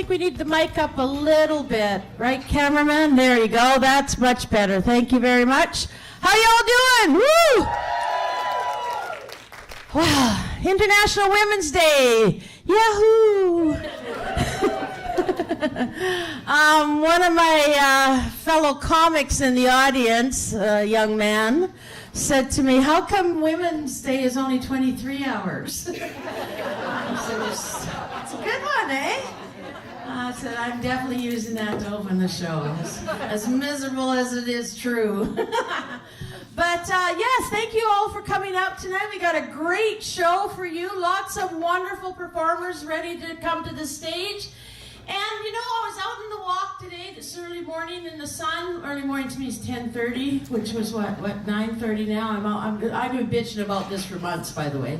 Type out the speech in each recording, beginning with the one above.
think we need the mic up a little bit. Right, cameraman? There you go. That's much better. Thank you very much. How y'all doing? Woo! Wow, International Women's Day. Yahoo! One of my fellow comics in the audience, a young man, said to me, how come Women's Day is only 23 hours? I said, it's a good one, eh? I said, I'm definitely using that to open the show, as miserable as it is true. But yes, thank you all for coming out tonight. We got a great show for you. Lots of wonderful performers ready to come to the stage. And you know, I was out in the walk today, this early morning in the sun. Early morning to me is 10:30, which was what 9:30 now. I've been bitching about this for months, by the way.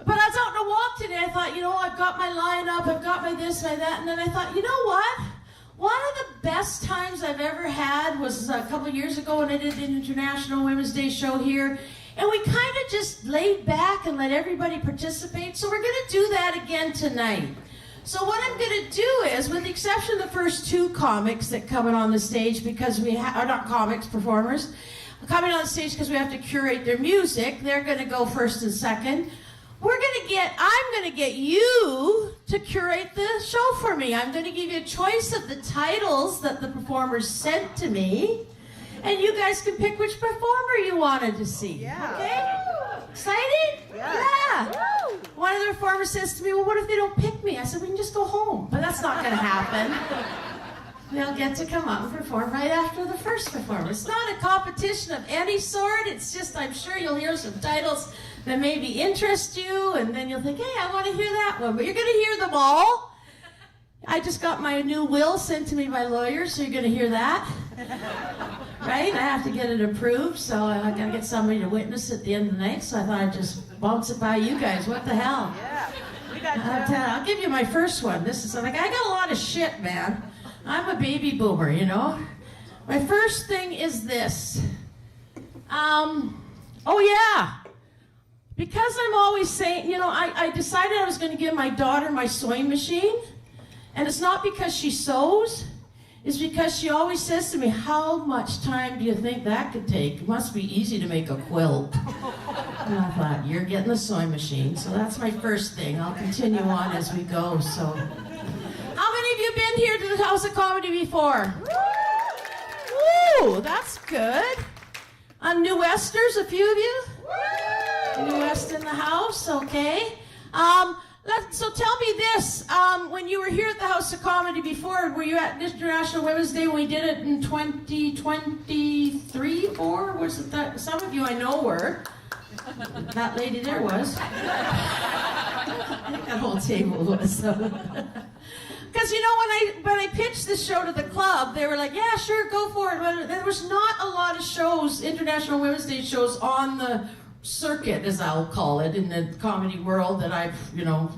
But I was out in a walk today. I thought, you know, I've got my lineup, I've got my this, my that, and then I thought, you know what? One of the best times I've ever had was a couple of years ago when I did an International Women's Day show here. And we kind of just laid back and let everybody participate. So we're going to do that again tonight. So what I'm going to do is, with the exception of the first two comics that come on the stage, because we are not comics, performers, coming on the stage because we have to curate their music. They're going to go first and second. I'm going to get you to curate the show for me. I'm going to give you a choice of the titles that the performers sent to me, and you guys can pick which performer you wanted to see. Yeah. Okay? Excited? Yeah. One of the performers says to me, well, what if they don't pick me? I said, we can just go home. But that's not going to happen. They'll get to come up and perform right after the first performer. It's not a competition of any sort. It's just, I'm sure you'll hear some titles that maybe interest you, and then you'll think, hey, I want to hear that one. But you're going to hear them all. I just got my new will sent to me by lawyers, so you're going to hear that. Right? I have to get it approved, so I got to get somebody to witness at the end of the night, so I thought I'd just bounce it by you guys. What the hell? Yeah, we got you. I'll give you my first one. This is like, I got a lot of shit, man. I'm a baby boomer, you know? My first thing is this. Oh yeah. Because I'm always saying, you know, I decided I was going to give my daughter my sewing machine. And it's not because she sews. It's because she always says to me, how much time do you think that could take? It must be easy to make a quilt. And I thought, you're getting the sewing machine. So that's my first thing. I'll continue on as we go. So, how many of you been here to the House of Comedy before? Woo! That's good. New Westers, a few of you? New West in the house, okay. So tell me this, when you were here at the House of Comedy before, were you at International Women's Day when we did it in 2023, 4? Was it that? Some of you I know were. That lady there was. I think that whole table was. Because you know, when I pitched this show to the club, they were like, yeah, sure, go for it. But there was not a lot of shows, International Women's Day shows, on the circuit, as I'll call it, in the comedy world that I've, you know,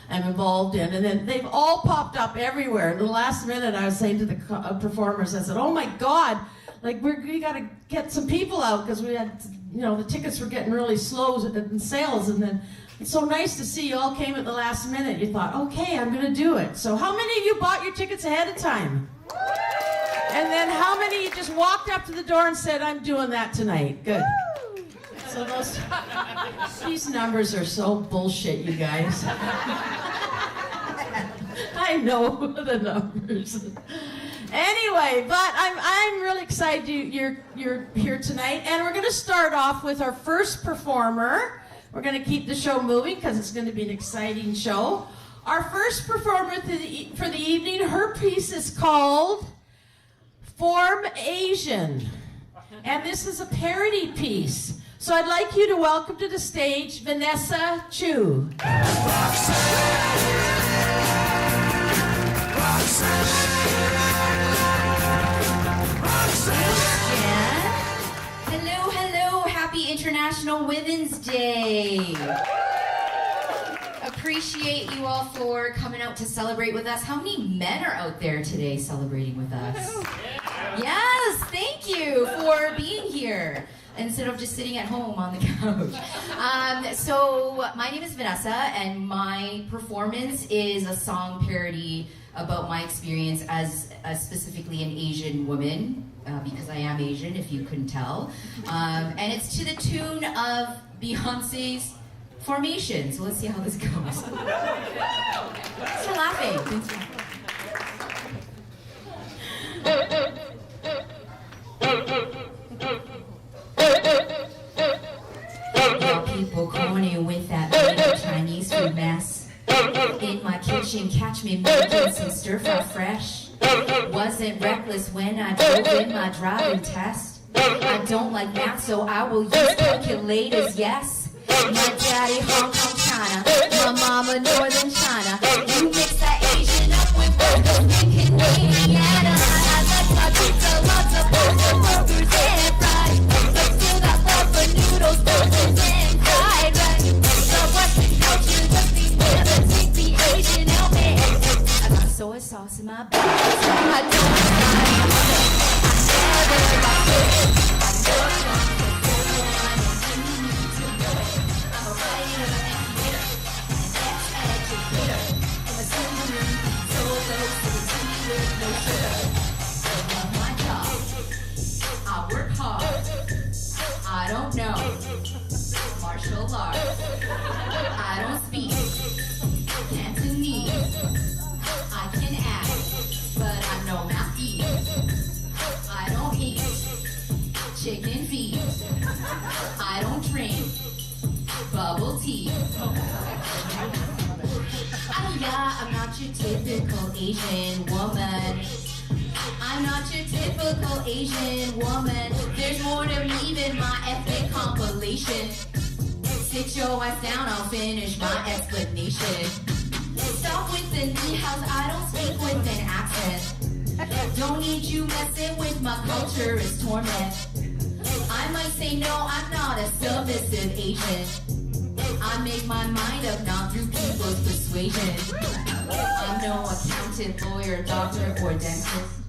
am involved in. And then they've all popped up everywhere. In the last minute, I was saying to the performers, I said, oh my God, like we got to get some people out because we had, you know, the tickets were getting really slow in sales. And then it's so nice to see you all came at the last minute. You thought, okay, I'm going to do it. So how many of you bought your tickets ahead of time? And then how many of you just walked up to the door and said, I'm doing that tonight? Good. So these numbers are so bullshit, you guys. I know the numbers. Anyway, but I'm really excited you're here tonight, and we're going to start off with our first performer. We're going to keep the show moving because it's going to be an exciting show. Our first performer for the evening, her piece is called Form Asian, and this is a parody piece. So I'd like you to welcome to the stage Vanessa Chiu. Hello, hello. Happy International Women's Day. Appreciate you all for coming out to celebrate with us. How many men are out there today celebrating with us? Yes, thank you for being here. instead of just sitting at home on the couch. So my name is Vanessa, and my performance is a song parody about my experience as specifically an Asian woman, because I am Asian, if you couldn't tell. And it's to the tune of Beyonce's Formation. So let's see how this goes. Thanks for laughing. Thanks for laughing. People corny with that little Chinese food mess. In my kitchen, catch me making some stir-fry fresh. Wasn't reckless when I drove in my driving test. I don't like math, so I will use calculators, yes. My daddy Hong Kong, China. My mama Northern China. You mix that Asian up with words and Canadian. I like my pizza, lots of burgers and fries. But still got love for noodles, burgers and fried rice. The Western culture just needs to take the Asian out there. I got soy sauce in my bag. I don't I don't know martial arts. I don't speak Cantonese. I can act, but I know math eat. I don't eat chicken feet. I don't drink bubble tea. Oh yeah, I'm not your typical Asian woman. I'm not your typical Asian woman. There's more to me than my ethnic compilation. Sit your ass down, I'll finish my explanation. Stop with the knee house, I don't speak with an accent. Don't need you messing with my culture, it's torment. I might say no, I'm not a submissive Asian. I make my mind up not through people's persuasion. I'm no accountant, lawyer, doctor, or dentist.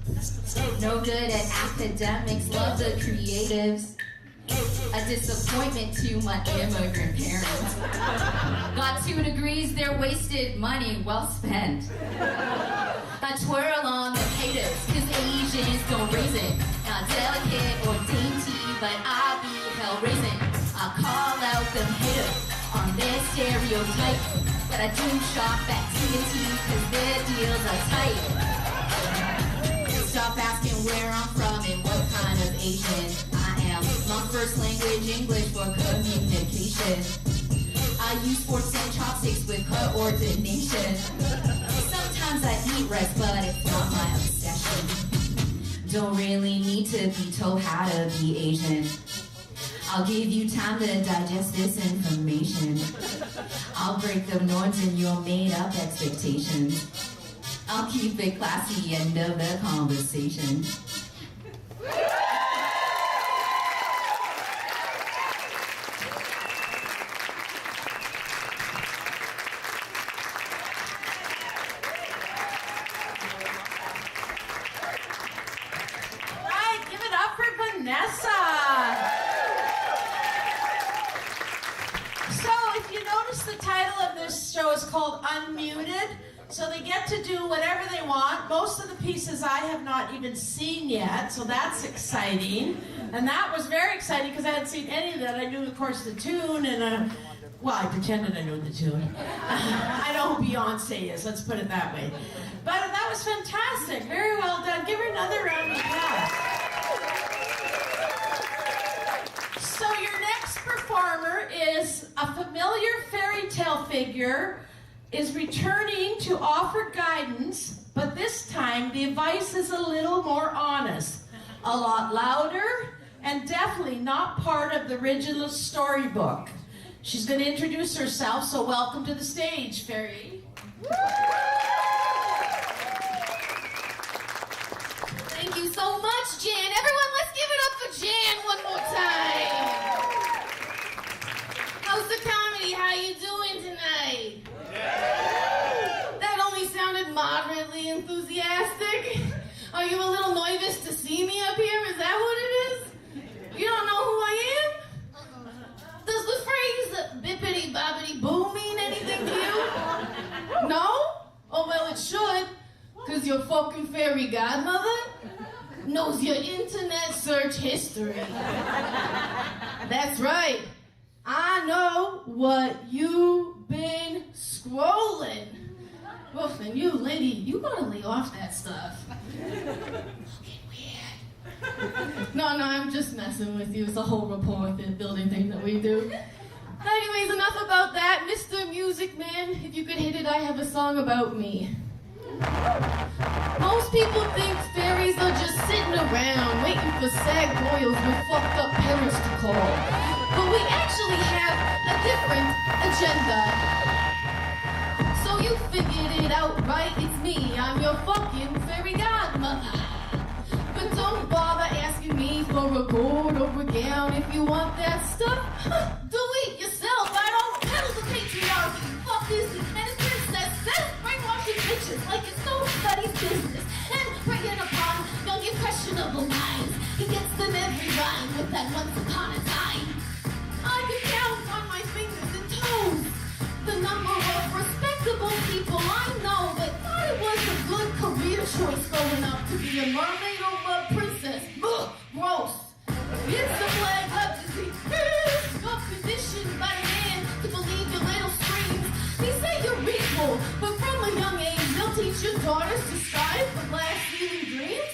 No good at academics, love the creatives. A disappointment to my immigrant parents. Got 2 degrees, they're wasted money, well spent. I twirl on the haters, cause Asians don't raise it. Not delicate or dainty, but I be hell-raising. I call out them haters on their stereotypes. But I do shop at TNT, cause their deals are tight. Stop asking where I'm from and what kind of Asian I am. My first language, English, for communication. I use forks and chopsticks with coordination. Sometimes I eat rice, but it's not my obsession. Don't really need to be told how to be Asian. I'll give you time to digest this information. I'll break the norms and your made-up expectations. I'll keep it classy, end of the conversation. Right, give it up for Vanessa. So, if you notice, the title of this show is called Unmuted. So they get to do whatever they want. Most of the pieces I have not even seen yet, so that's exciting. And that was very exciting because I hadn't seen any of that. I knew, of course, the tune, and well, I pretended I knew the tune. I know who Beyonce is, let's put it that way. But that was fantastic. Very well done. Give her another round of applause. So your next performer is a familiar fairy tale figure, is returning to offer guidance, but this time the advice is a little more honest, a lot louder, and definitely not part of the original storybook. She's going to introduce herself, so welcome to the stage, Fairy. Thank you so much, Jan. Everyone, let's give it up for Jan one more time. How's the comedy? How you doing tonight? That only sounded moderately enthusiastic. Are you a little nervous to see me up here? Is that what it is? You don't know who I Cause your fucking fairy godmother knows your internet search history. That's right. I know what you've been scrolling. Well, and you, lady, you gotta lay off that stuff. Looking weird. No, I'm just messing with you. It's a whole rapport building thing that we do. Anyways, enough about that. Mr. Music Man, if you could hit it, I have a song about me. Most people think fairies are just sitting around waiting for sad boils with fucked up parents to call. But we actually have a different agenda. So you figured it out, right? It's me. I'm your fucking fairy godmother. But don't bother asking me for a gourd or a gown. If you want that stuff, do it yourself. I don't peddle the patriarchy. Fuck Disney and his princesses. Brainwashing bitches like it's nobody's business. And preying upon young impressionable minds. He gets them every rhyme with that once upon a time. I can count on my fingers and toes the number of respectable people I know that thought it was a good career choice growing up to be a mermaid or a princess. Ugh, gross. It's a flag of disease. You're conditioned by the man to believe your little screams. They say you're equal, but from a young age they'll teach your daughters to strive for glass-ceiling dreams.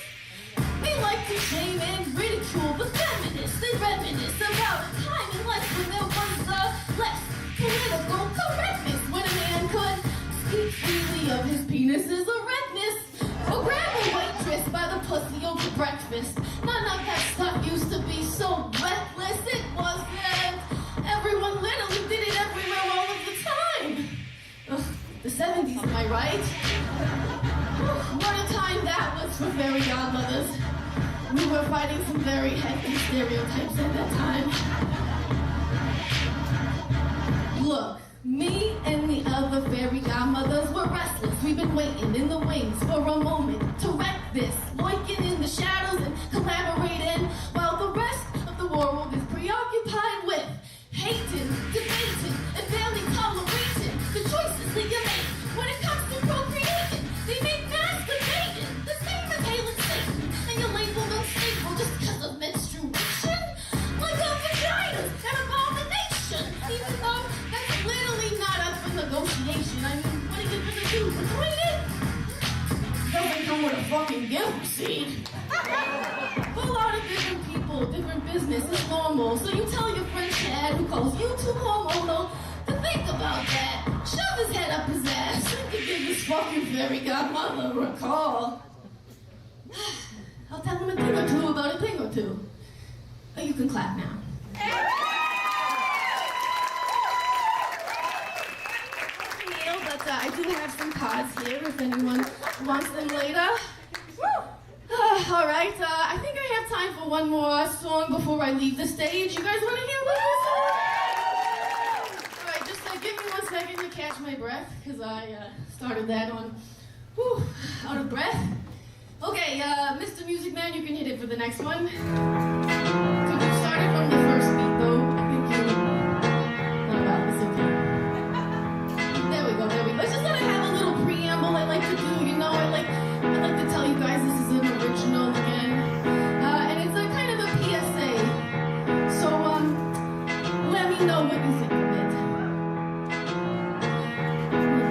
They like to shame and ridicule the feminists. They reminisce about a time in life when there was less political correctness, when a man could speak freely of his penis's erectness, or grab a waitress by the pussy over breakfast. None of that stuff used to be so breathless. It wasn't. Everyone literally did it everywhere all of the time. Ugh, the 70s, am I right? What a time that was for fairy godmothers. We were fighting some very hefty stereotypes at that time. Look, me and the other fairy godmothers were restless. We've been waiting in the wings for a moment to wreck this, loiking in the shadows and collaborating, while the rest of the world is preoccupied with hating, debating, and barely tolerating the choices that you make when it comes to procreating. They make masturbating the same as hailing Satan, and you label them stable just because of menstruation, like a vagina's an abomination, even though that's literally not up for negotiation. I mean, what are you gonna do? Between it? Doesn't come with a fucking gift receipt. A lot of different people, different business, it's normal. So you tell your friend Chad, who calls you too hormonal, to think about that. Shove his head up his ass and to give his fucking fairy godmother a call. I'll tell him a thing or two about a thing or two. Oh, you can clap now. But I do have some cards here if anyone wants them later. All right, I think I have time for one more song before I leave the stage. You guys want to hear one more song? All right, just give me 1 second to catch my breath, because I started that on, out of breath. Okay, Mr. Music Man, you can hit it for the next one. Could you start it from the first beat, though? I think you... Oh, wow, it's okay. There we go. It's just that I have a little preamble I like to do, you know, I like to tell you guys this is an original again. And it's a kind of a PSA. So, let me know what you think of it.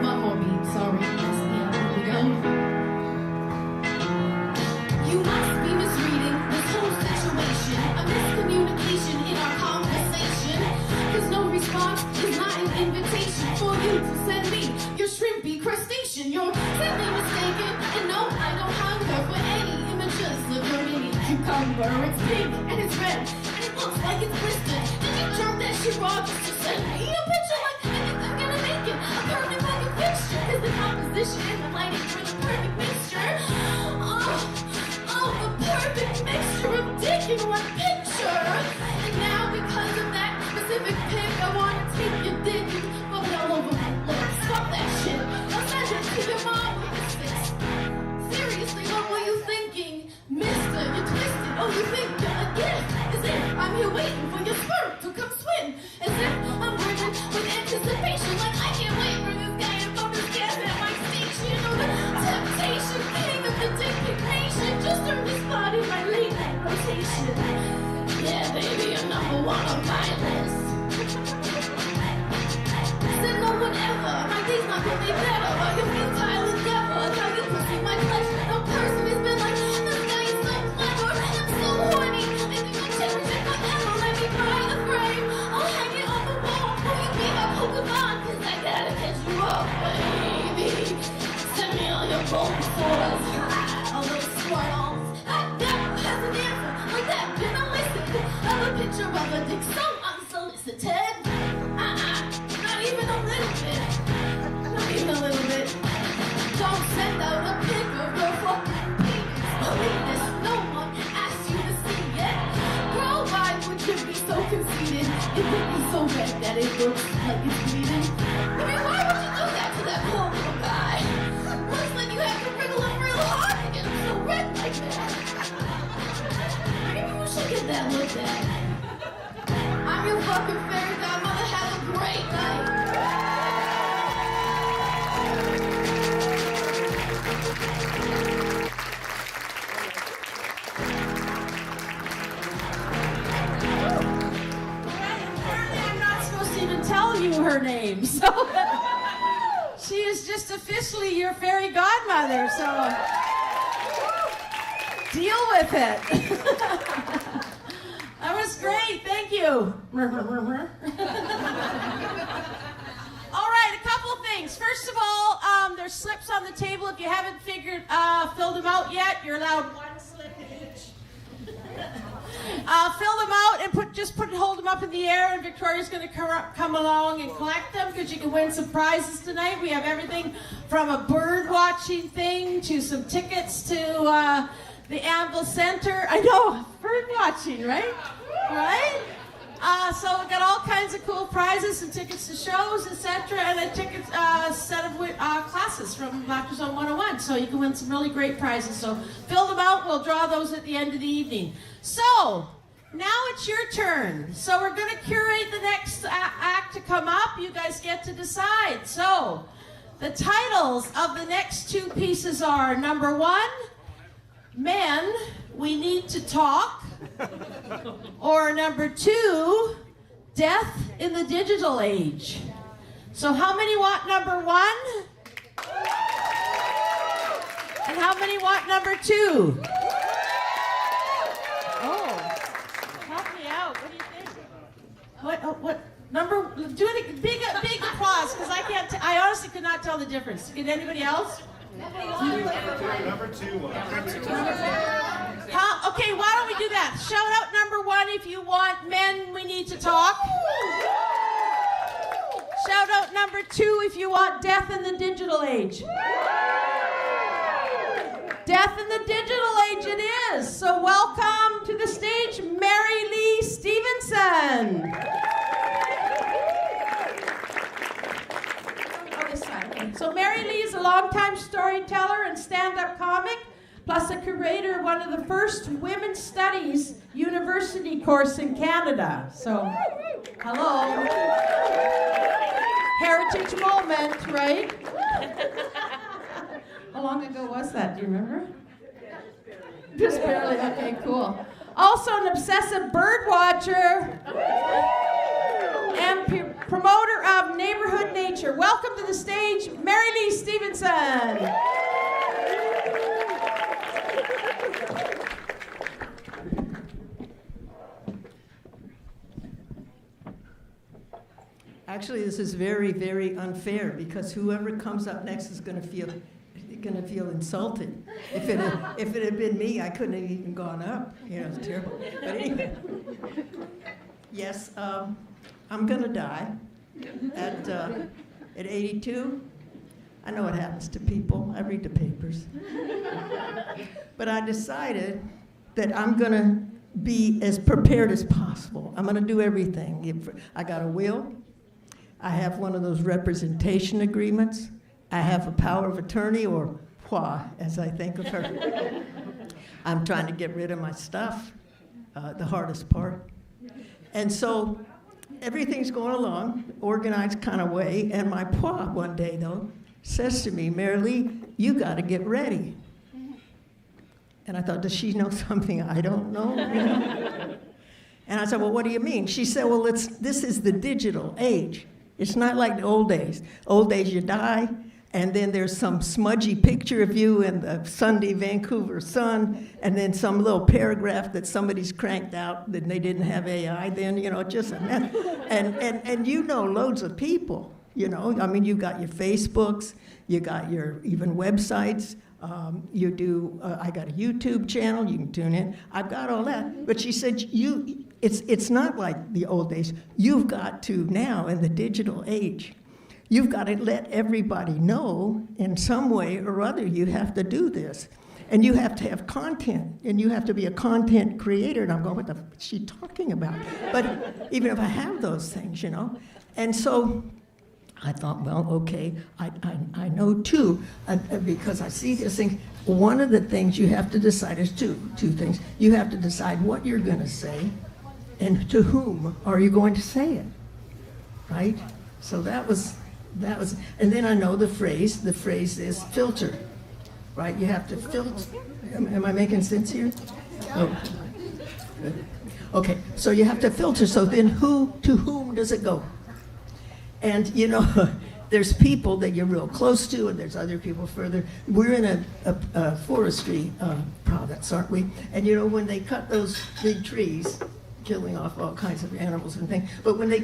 One more beat, sorry. Yeah, here we go. You must be misreading this whole situation. A miscommunication in our conversation. Cause no response is not an invitation for you to send me your shrimpy crustacean. You're simply mistaken. And no, I don't hunger for any images of your mini cucumber. It's pink and it's red and it looks like it's blistered. Did you jerk that shit raw just to send me a picture like I think I'm gonna make it a perfect fucking fixture? Is the composition and the lighting for the perfect mixture? Oh, the perfect mixture of dick in one picture. And now because of that specific pic, I wanna take your dick and rub it all over my lips. Fuck that shit. I'll send it to your mom with a 6. Seriously, what were you thinking? Mister, you're twisted. Oh, you think you're a gift? As if I'm here waiting for your sperm to come swim. As if I'm burning with anticipation. Like I can't wait for this guy to come to gas at my station. Oh, the temptation thing. number one on my list. Said no one ever, my day's not gonna be better. Like a futile endeavor, tell you pussy my flesh. No person has been like, this guy is so clever, I'm so horny. I think my temperature forever, let me buy the frame. I'll hang it on the wall, will you be my Pokemon? Cause I gotta catch you up, baby. Send me all your bone sores, all those squirtles. I never has an answer like that, been unlisted. Of a picture of a dick so unsolicited. Not even a little bit. Not even a little bit. Don't send out a pic of your fucking penis. Believe this, no one asked you to see it. Girl, why would you be so conceited? It would be so red that it looks like it's bleeding. I mean, why would you do that to that poor little guy? Looks like you have to wriggle him real hard to get him so red like that. Maybe you should get that looked at. I'm your fucking fairy godmother. Have a great night. Apparently I'm not supposed to even tell you her name, so she is just officially your fairy godmother, so deal with it. That was great, thank you. All right, a couple things. First of all, there's slips on the table. If you haven't filled them out yet, you're allowed one slip each. Fill them out and hold them up in the air, and Victoria's going to come along and collect them because you can win some prizes tonight. We have everything from a bird watching thing to some tickets to the Anvil Center. I know, bird watching, right? Right? So we've got all kinds of cool prizes and tickets to shows, etc., and a set of classes from Laughter Zone 101. So you can win some really great prizes. So fill them out. We'll draw those at the end of the evening. So now it's your turn. So we're going to curate the next act to come up. You guys get to decide. So the titles of the next two pieces are, number 1, Men, We Need to Talk. Or number 2, Death in the Digital Age. So how many want number 1? And how many want number 2? Oh, help me out. What do you think? What number? Do it. Big applause, because I honestly could not tell the difference. Did anybody else? Number two. Huh? Okay, why don't we do that? Shout out number 1 if you want Men, We Need to Talk. Shout out number 2 if you want Death in the Digital Age. Death in the Digital Age it is. So welcome to the stage, Marylee Stephenson. So Marylee is a longtime storyteller and stand-up comic, plus a curator of one of the first women's studies university course in Canada. So, hello. Heritage moment, right? How long ago was that? Do you remember? Just barely. Okay, cool. Also an obsessive bird watcher and promoter of neighborhood nature. Welcome to the stage, Marylee Stephenson. Actually, this is very, very unfair because whoever comes up next is going to feel insulted. If it had been me, I couldn't have even gone up. You know, it's terrible. But anyway, yes, I'm going to die at 82. I know what happens to people. I read the papers. But I decided that I'm going to be as prepared as possible. I'm going to do everything. I got a will. I have one of those representation agreements. I have a power of attorney, or POA, as I think of her. I'm trying to get rid of my stuff, the hardest part. And so everything's going along, organized kind of way, and my POA one day, though, says to me, Marylee, you got to get ready. And I thought, does she know something I don't know? You know? And I said, well, what do you mean? She said, well, this is the digital age. It's not like the old days. Old days, you die, and then there's some smudgy picture of you in the Sunday Vancouver Sun, and then some little paragraph that somebody's cranked out that they didn't have AI then, just a mess. And loads of people, I mean, you got your Facebooks, you got your even websites, you do, I got a YouTube channel, you can tune in. I've got all that. But she said, it's not like the old days. You've got to now, in the digital age, you've got to let everybody know in some way or other you have to do this. And you have to have content, and you have to be a content creator. And I'm going, what the f is she talking about? But even if I have those things, And so I thought, well, okay, I know too, because I see this thing. One of the things you have to decide is two things. You have to decide what you're going to say, and to whom are you going to say it, right? So that was, and then I know the phrase. The phrase is filter, right? You have to filter. Am I making sense here? Oh, good. Okay, so you have to filter. So then to whom does it go? And there's people that you're real close to, and there's other people further. We're in a forestry province, aren't we? And when they cut those big trees, killing off all kinds of animals and things, but when they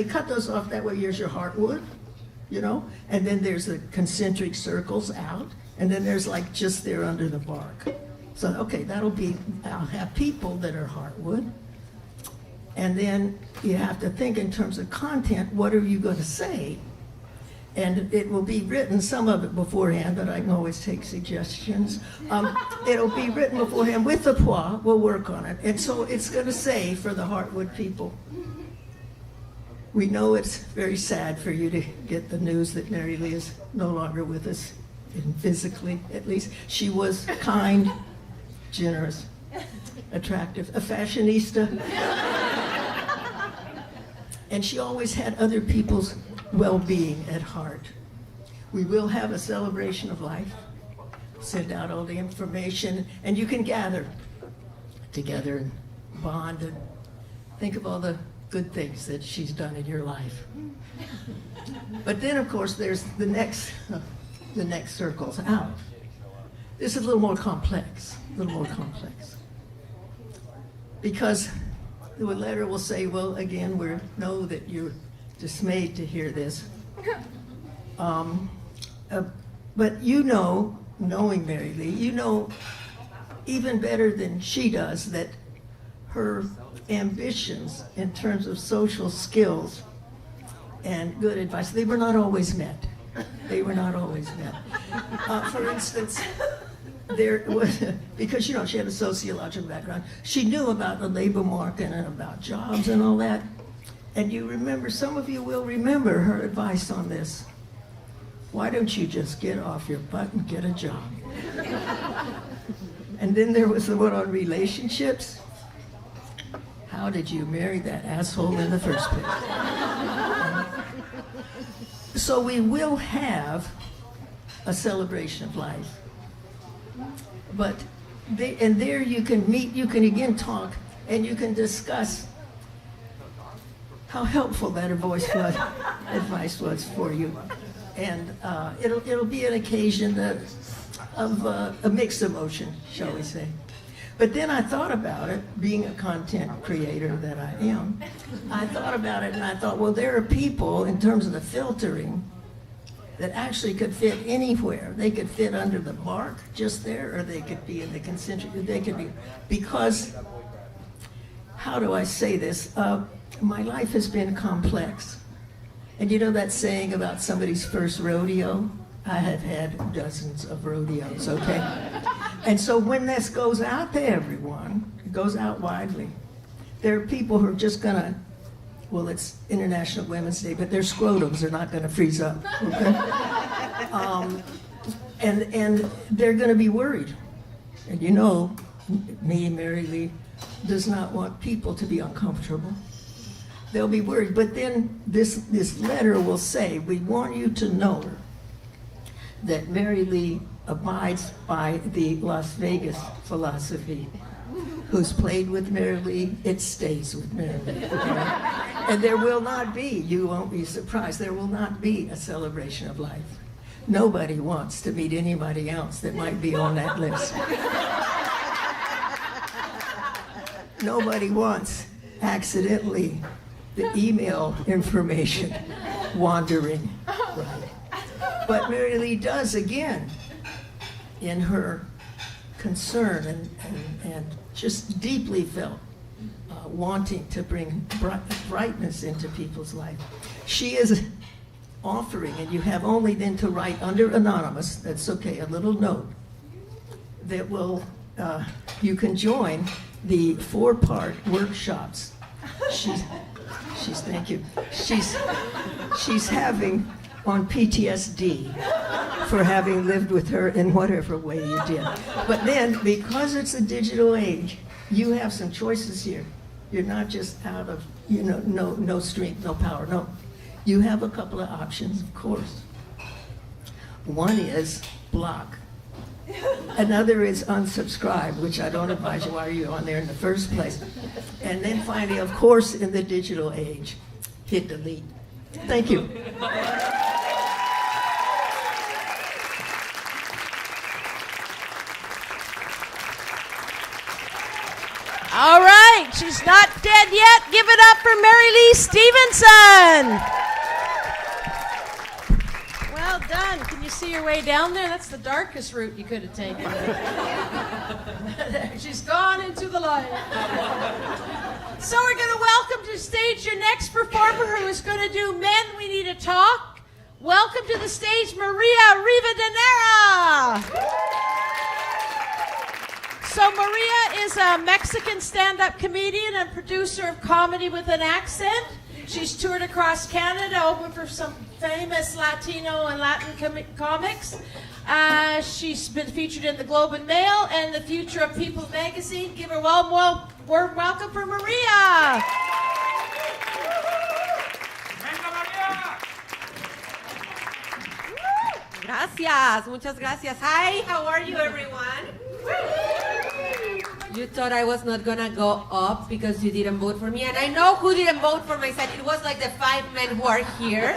cut those off that way, here's your heartwood, and then there's the concentric circles out, and then there's like just there under the bark. So okay, I'll have people that are heartwood. And then you have to think in terms of content, what are you going to say? And it will be written, some of it beforehand, but I can always take suggestions. It'll be written beforehand with the pois, we'll work on it. And so it's going to say, for the Heartwood people, we know it's very sad for you to get the news that Marylee is no longer with us, physically at least. She was kind, generous, attractive, a fashionista. And she always had other people's well-being at heart. We will have a celebration of life, send out all the information, and you can gather together and bond and think of all the good things that she's done in your life. But then, of course, there's the next circles out. This is a little more complex, because the letter will say, well, again, we know that you're dismayed to hear this. But knowing Marylee, even better than she does that her ambitions in terms of social skills and good advice, they were not always met. For instance, there was, because she had a sociological background, she knew about the labor market and about jobs and all that. And some of you will remember her advice on this. Why don't you just get off your butt and get a job? And then there was the one on relationships. How did you marry that asshole in the first place? So we will have a celebration of life. But there you can meet, you can again talk, and you can discuss how helpful that advice was for you. And it'll be an occasion of a mixed emotion, shall we say. But then I thought about it, being a content creator that I am, I thought about it and I thought, well, there are people, in terms of the filtering, that actually could fit anywhere. They could fit under the bark just there, or they could be in the concentric, because, how do I say this? My life has been complex. And you know that saying about somebody's first rodeo? I have had dozens of rodeos, okay? And so when this goes out to everyone, it goes out widely, there are people who are just gonna, well, it's International Women's Day, but their scrotums are not gonna freeze up, okay? And they're gonna be worried. And me, Marylee, does not want people to be uncomfortable. They'll be worried, but then this letter will say, we want you to know that Marylee abides by the Las Vegas philosophy. who's played with Marylee, it stays with Marylee. Okay? And there will not be, you won't be surprised, there will not be a celebration of life. Nobody wants to meet anybody else that might be on that list. Nobody wants accidentally the email information wandering. Right. But Marylee does again in her concern and just deeply felt wanting to bring brightness into people's life. She is offering, and you have only then to write under anonymous, that's okay, a little note that will, you can join the 4-part workshops. Thank you. She's having on PTSD for having lived with her in whatever way you did. But then, because it's a digital age, you have some choices here. You're not just out of, no strength, no power, no. You have a couple of options, of course. One is block. Another is unsubscribe, which I don't advise you. Why are you on there in the first place? And then finally, of course, in the digital age, hit delete. Thank you. All right, she's not dead yet. Give it up for Marylee Stephenson. Well done. Can you see your way down there? That's the darkest route you could have taken. She's gone into the light. So we're going to welcome to stage your next performer who is going to do Men We Need to Talk. Welcome to the stage, Maria Rivadeneyra. So Maria is a Mexican stand-up comedian and producer of comedy with an accent. She's toured across Canada, opened for some famous Latino and Latin comics. She's been featured in the Globe and Mail and the Future of People magazine. Give her a warm welcome for Maria. Gracias, muchas gracias. Hi, how are you, everyone? You thought I was not gonna go up because you didn't vote for me, and I know who didn't vote for my side. It was like the 5 men who are here.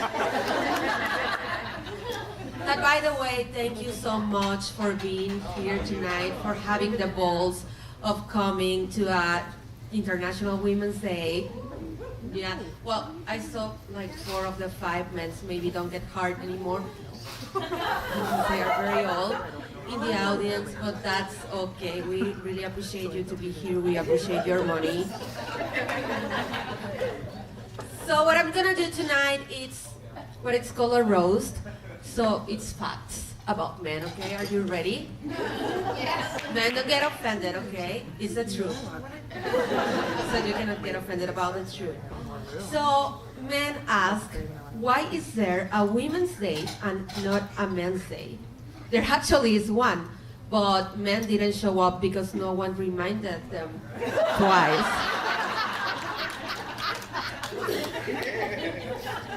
But by the way, thank you so much for being here tonight, for having the balls of coming to International Women's Day. Yeah, well, I saw like 4 of the 5 men maybe don't get hard anymore. They are very old in the audience, but that's okay. We really appreciate you to be here. We appreciate your money. So what I'm gonna do tonight is what it's called a roast. So it's facts about men, okay? Are you ready? Yes. Men, don't get offended, okay? It's the truth. So you cannot get offended about the truth. So men ask, why is there a Women's Day and not a Men's Day? There actually is one, but men didn't show up because no one reminded them twice.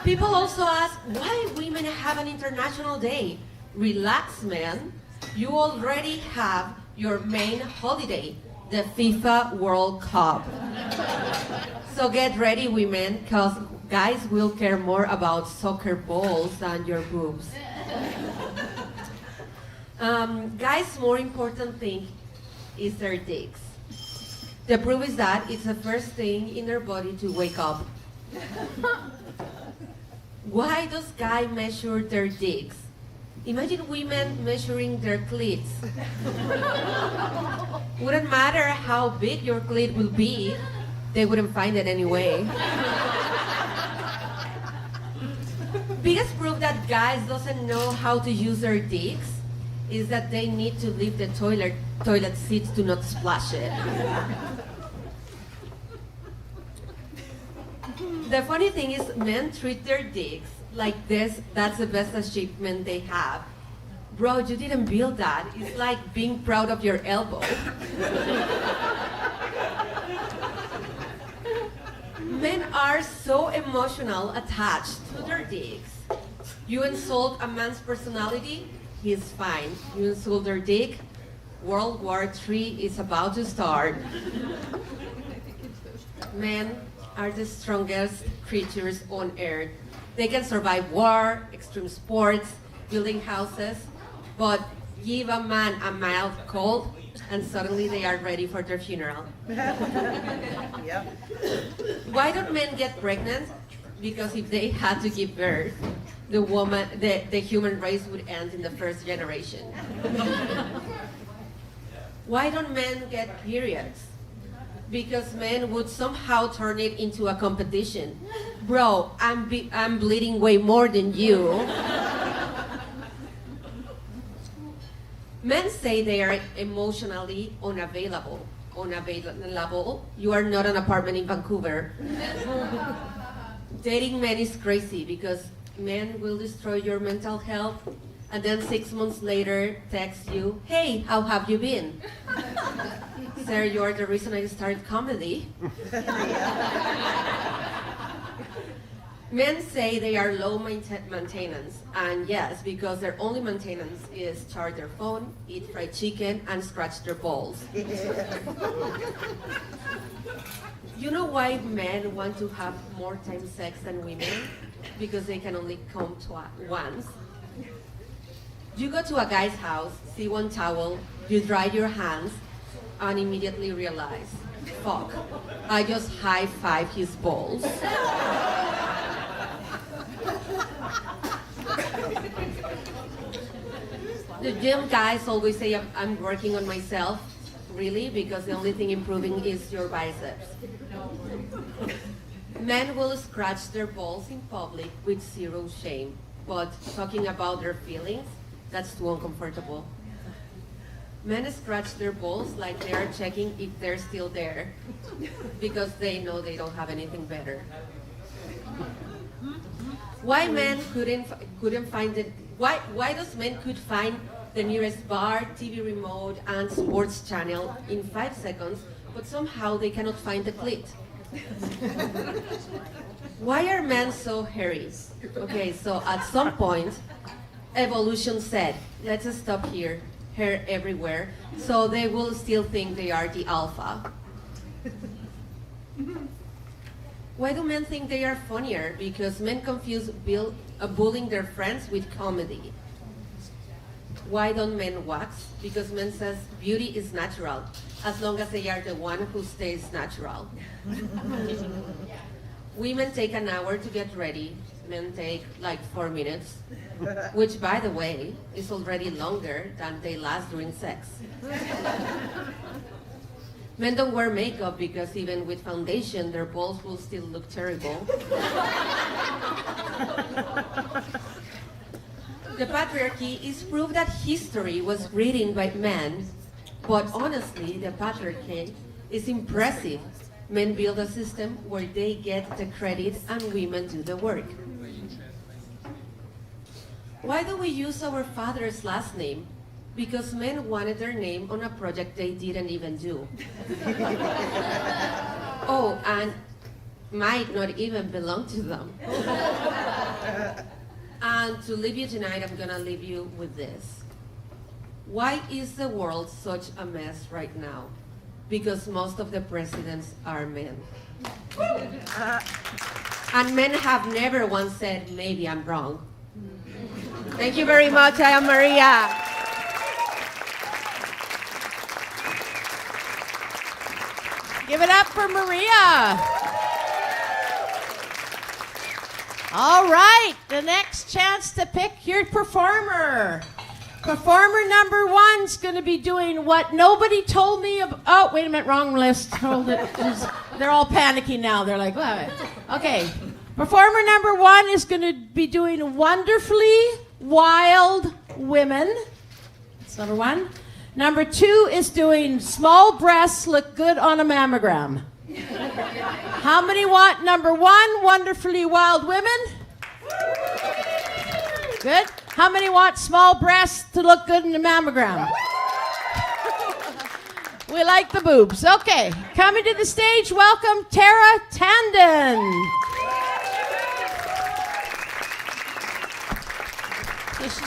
People also ask, why women have an international day? Relax, men. You already have your main holiday, the FIFA World Cup. So get ready, women, because guys will care more about soccer balls than your boobs. Guys' more important thing is their dicks. The proof is that it's the first thing in their body to wake up. Why does guys measure their dicks? Imagine women measuring their clits. Wouldn't matter how big your clit will be, they wouldn't find it anyway. Biggest proof that guys doesn't know how to use their dicks is that they need to leave the toilet seats to not splash it. The funny thing is, men treat their dicks like that's the best achievement they have. Bro, you didn't build that. It's like being proud of your elbow. Men are so emotional attached to their dicks. You insult a man's personality, he's fine. You insult their dick, World War III is about to start. Men are the strongest creatures on earth. They can survive war, extreme sports, building houses, but give a man a mild cold, and suddenly they are ready for their funeral. Yep. Why don't men get pregnant? Because if they had to give birth, the human race would end in the first generation. Why don't men get periods? Because men would somehow turn it into a competition. Bro, I'm bleeding way more than you. Men say they are emotionally unavailable. You are not an apartment in Vancouver. Dating men is crazy because men will destroy your mental health and then 6 months later text you, hey, how have you been? Sir, you're the reason I started comedy. Men say they are low maintenance, and yes, because their only maintenance is charge their phone, eat fried chicken, and scratch their balls. You know why men want to have more time sex than women? Because they can only come once. You go to a guy's house, see one towel, you dry your hands, and immediately realize, fuck, I just high-five his balls. The gym guys always say, I'm working on myself. Really? Because the only thing improving is your biceps. Men will scratch their balls in public with zero shame, but talking about their feelings, that's too uncomfortable. Men scratch their balls like they are checking if they're still there, because they know they don't have anything better. Why men couldn't find it? Why does men could find the nearest bar, TV remote, and sports channel in 5 seconds, but somehow they cannot find the clit? Why are men so hairy? Okay, so at some point, evolution said, let's stop here, hair everywhere, so they will still think they are the alpha. Why do men think they are funnier? Because men confuse bullying their friends with comedy. Why don't men wax? Because men says beauty is natural, as long as they are the one who stays natural. Women take an hour to get ready, men take like 4 minutes, which by the way, is already longer than they last during sex. Men don't wear makeup because even with foundation, their balls will still look terrible. The patriarchy is proof that history was written by men, but honestly, the patriarchy is impressive. Men build a system where they get the credit and women do the work. Why do we use our father's last name? Because men wanted their name on a project they didn't even do. Oh, and might not even belong to them. And to leave you tonight, I'm gonna leave you with this. Why is the world such a mess right now? Because most of the presidents are men. And men have never once said, maybe I'm wrong. Thank you very much. I am Maria. Give it up for Maria. All right, the next chance to pick your performer. Performer number 1's going to be doing what nobody told me about. Oh, wait a minute, wrong list. Hold it. They're all panicking now. They're like, what? Okay. Performer number 1 is going to be doing Wonderfully Wild Women. That's number 1. Number 2 is doing Small Breasts Look Good on a Mammogram. How many want number 1, Wonderfully Wild Women? Good. How many want small breasts to look good in the mammogram? We like the boobs. Okay. Coming to the stage, welcome Tara Tandan.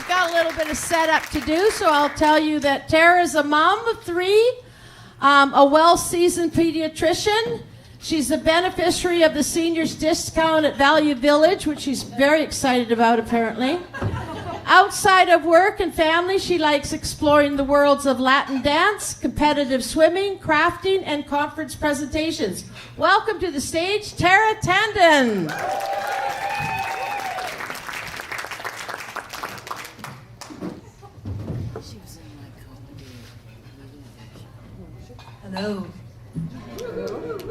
I've got a little bit of setup to do, so I'll tell you that Tara's a mom of 3, a well-seasoned pediatrician. She's a beneficiary of the seniors discount at Value Village, which she's very excited about, apparently. Outside of work and family, she likes exploring the worlds of Latin dance, competitive swimming, crafting, and conference presentations. Welcome to the stage, Tara Tandan. Hello.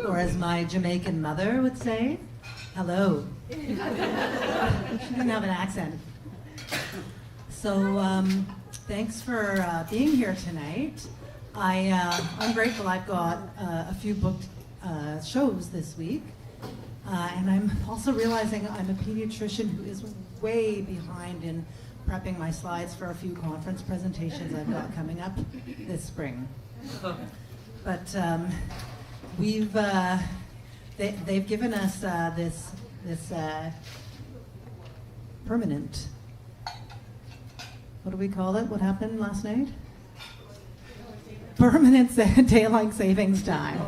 Or as my Jamaican mother would say, hello. She didn't have an accent. So thanks for being here tonight. I'm grateful I've got a few booked shows this week. And I'm also realizing I'm a pediatrician who is way behind in prepping my slides for a few conference presentations I've got coming up this spring. But they've given us this permanent, what do we call it? What happened last night? Permanent daylight savings time.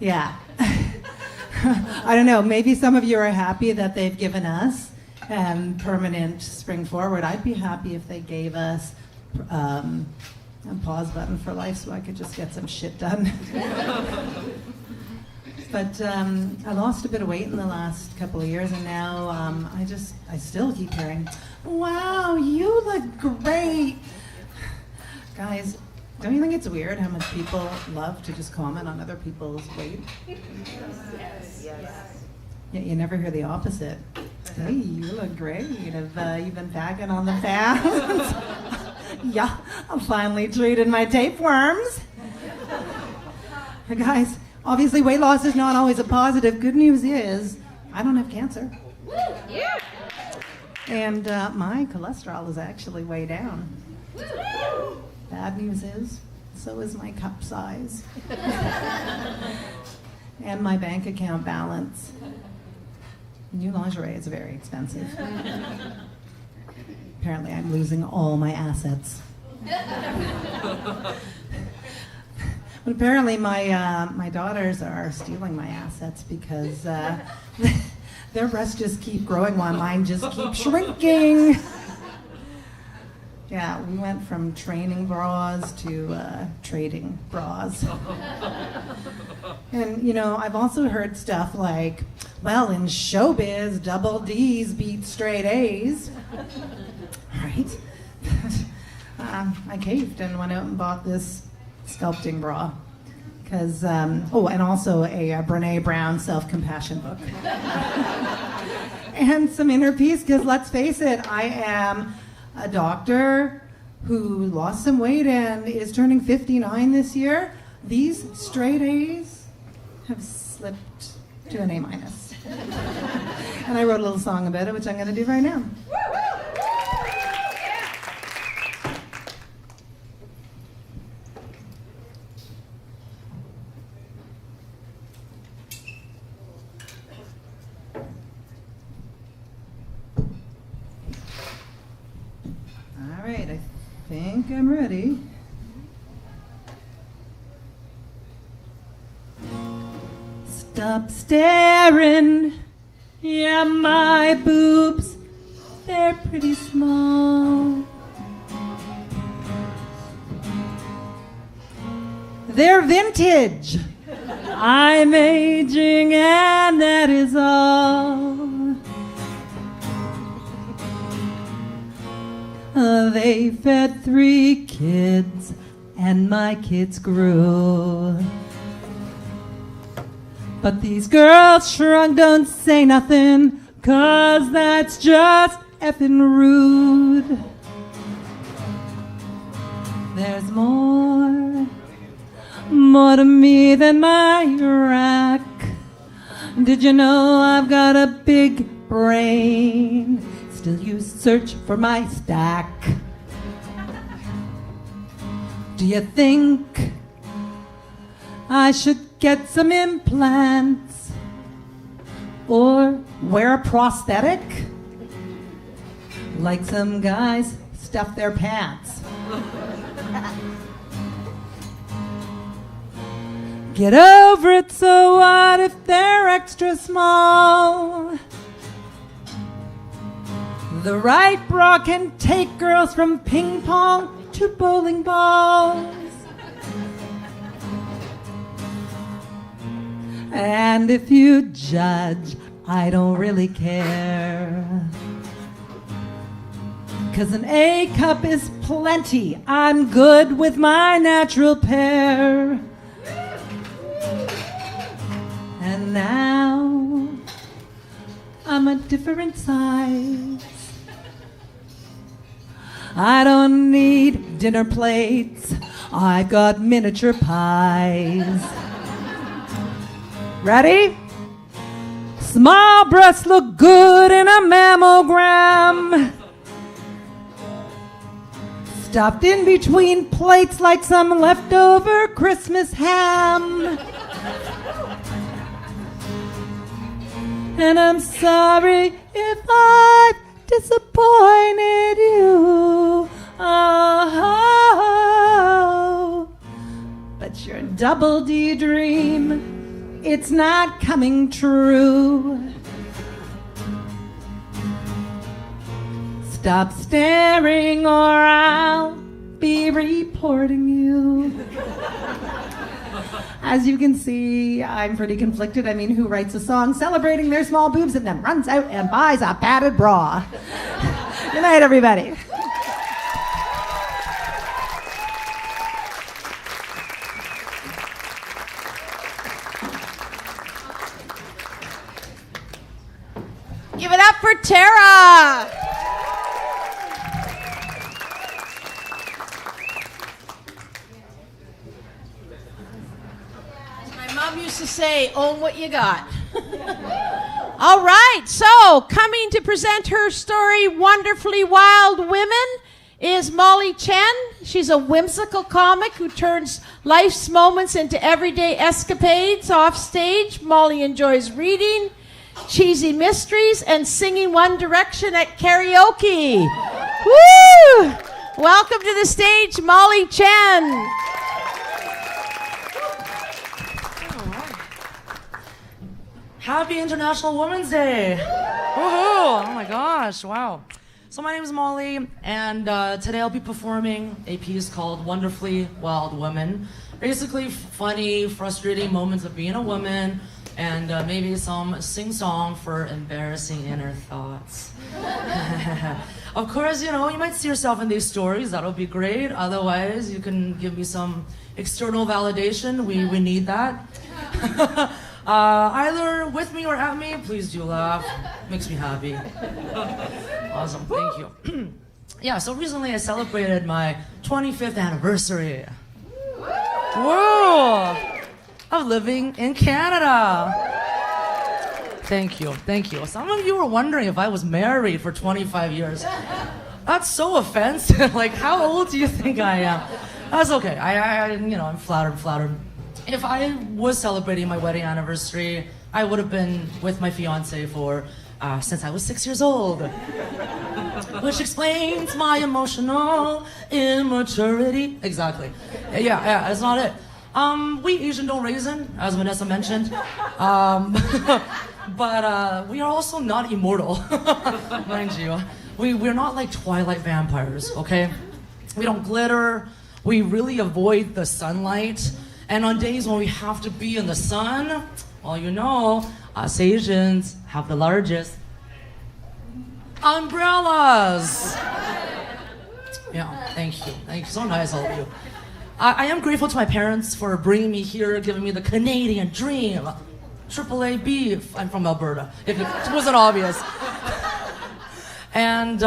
Yeah. I don't know, maybe some of you are happy that they've given us permanent spring forward. I'd be happy if they gave us a pause button for life so I could just get some shit done. But I lost a bit of weight in the last couple of years, and now I still keep hearing, wow, you look great. Guys, don't you think it's weird how much people love to just comment on other people's weight? Yes. Yeah, you never hear the opposite. Hey, you look great. Have you been packing on the fast? Yeah, I finally treated my tapeworms. Guys, obviously weight loss is not always a positive. Good news is I don't have cancer. Yeah. And my cholesterol is actually way down. Bad news is, so is my cup size. And my bank account balance. New lingerie is very expensive. Apparently I'm losing all my assets. But apparently my daughters are stealing my assets because their breasts just keep growing while mine just keep shrinking. Yeah, we went from training bras to trading bras. And I've also heard stuff like, well, in showbiz, double D's beat straight A's. Right? I caved and went out and bought this sculpting bra. Because, and also a Brene Brown self-compassion book. And some inner peace, because let's face it, I am a doctor who lost some weight and is turning 59 this year. These straight A's have slipped to an A-. And I wrote a little song about it, which I'm going to do right now. All right, I think I'm ready. Stop staring, yeah, my boobs, they're pretty small. They're vintage. I'm aging and that is all. They fed 3 kids and my kids grew. But these girls shrunk, don't say nothing, 'cause that's just effing rude. There's more to me than my rack. Did you know I've got a big brain? Still you search for my stack. Do you think I should get some implants or wear a prosthetic? like some guys stuff their pants. Get over it, so what if they're extra small? The right bra can take girls from ping pong to bowling balls. And if you judge, I don't really care. 'Cause an A cup is plenty. I'm good with my natural pair. And now I'm a different size. I don't need dinner plates. I've got miniature pies. Ready? Small breasts look good in a mammogram. Stuffed in between plates like some leftover Christmas ham. And I'm sorry if I've disappointed you. Oh, but your double D dream, it's not coming true. Stop staring or I'll be reporting you. As you can see, I'm pretty conflicted. I mean, who writes a song celebrating their small boobs and then runs out and buys a padded bra? Good night, everybody. Give it up for Tara. My mom used to say, own what you got. All right, so coming to present her story, Wonderfully Wild Women, is Marylee Chen. She's a whimsical comic who turns life's moments into everyday escapades off stage. Molly enjoys reading, cheesy mysteries, and singing One Direction at karaoke. Woo! Welcome to the stage, Marylee Chen. Happy International Women's Day! Woohoo! Oh my gosh, wow. So my name is Molly, and today I'll be performing a piece called Wonderfully Wild Women. Basically funny, frustrating moments of being a woman, and maybe some sing-song for embarrassing inner thoughts. Of course, you know, you might see yourself in these stories, that'll be great. Otherwise, you can give me some external validation, we need that. Either with me or at me, please do laugh. Makes me happy. Awesome, thank you. Yeah, so recently I celebrated my 25th anniversary. Whoa! Of living in Canada. Thank you, thank you. Some of you were wondering if I was married for 25 years. That's so offensive. Like, how old do you think I am? That's okay. I'm flattered. If I was celebrating my wedding anniversary, I would have been with my fiance for since I was 6 years old. Which explains my emotional immaturity. Exactly. Yeah, that's not it. We Asian don't raisin, as Vanessa mentioned. But we are also not immortal, mind you. We're not like Twilight vampires, okay? We don't glitter. We really avoid the sunlight. And on days when we have to be in the sun, well, you know, us Asians have the largest umbrellas. Yeah, thank you. Thank you. So nice, all of you. I am grateful to my parents for bringing me here, giving me the Canadian dream. AAA beef. I'm from Alberta, if it wasn't obvious. And,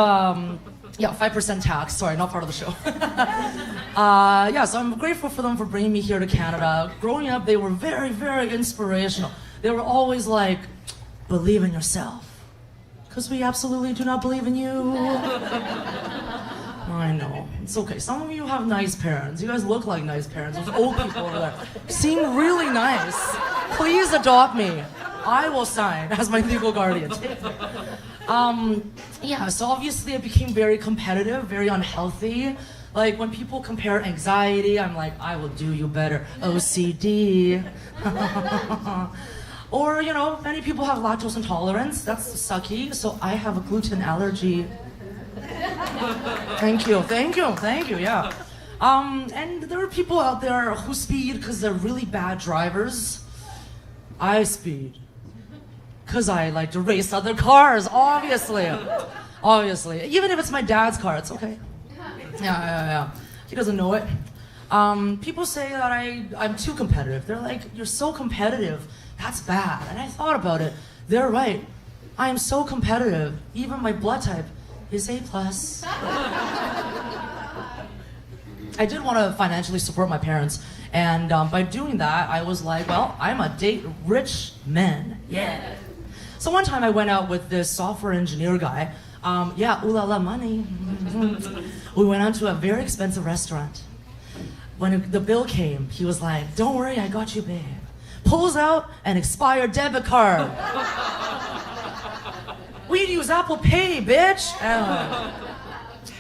yeah, 5% tax. Sorry, not part of the show. Yeah, so I'm grateful for them for bringing me here to Canada. Growing up, they were very, very inspirational. They were always like, believe in yourself. Because we absolutely do not believe in you. I know. It's okay. Some of you have nice parents. You guys look like nice parents. Those old people over there seem really nice. Please adopt me. I will sign as my legal guardian. Yeah, so obviously I became very competitive, very unhealthy. Like when people compare anxiety, I'm like, I will do you better. OCD. Or, you know, many people have lactose intolerance. That's sucky. So I have a gluten allergy. Thank you, yeah. And there are people out there who speed because they're really bad drivers. I speed because I like to race other cars, obviously. Even if it's my dad's car, it's okay. Yeah. He doesn't know it. People say that I'm too competitive. They're like, you're so competitive. That's bad. And I thought about it. They're right. I am so competitive. Even my blood type is A+. I did want to financially support my parents. And by doing that, I was like, well, I'm a date rich man. Yeah. So one time I went out with this software engineer guy. Ooh la la money. We went out to a very expensive restaurant. When the bill came, he was like, don't worry, I got you, babe. Pulls out an expired debit card. We'd use Apple Pay, bitch.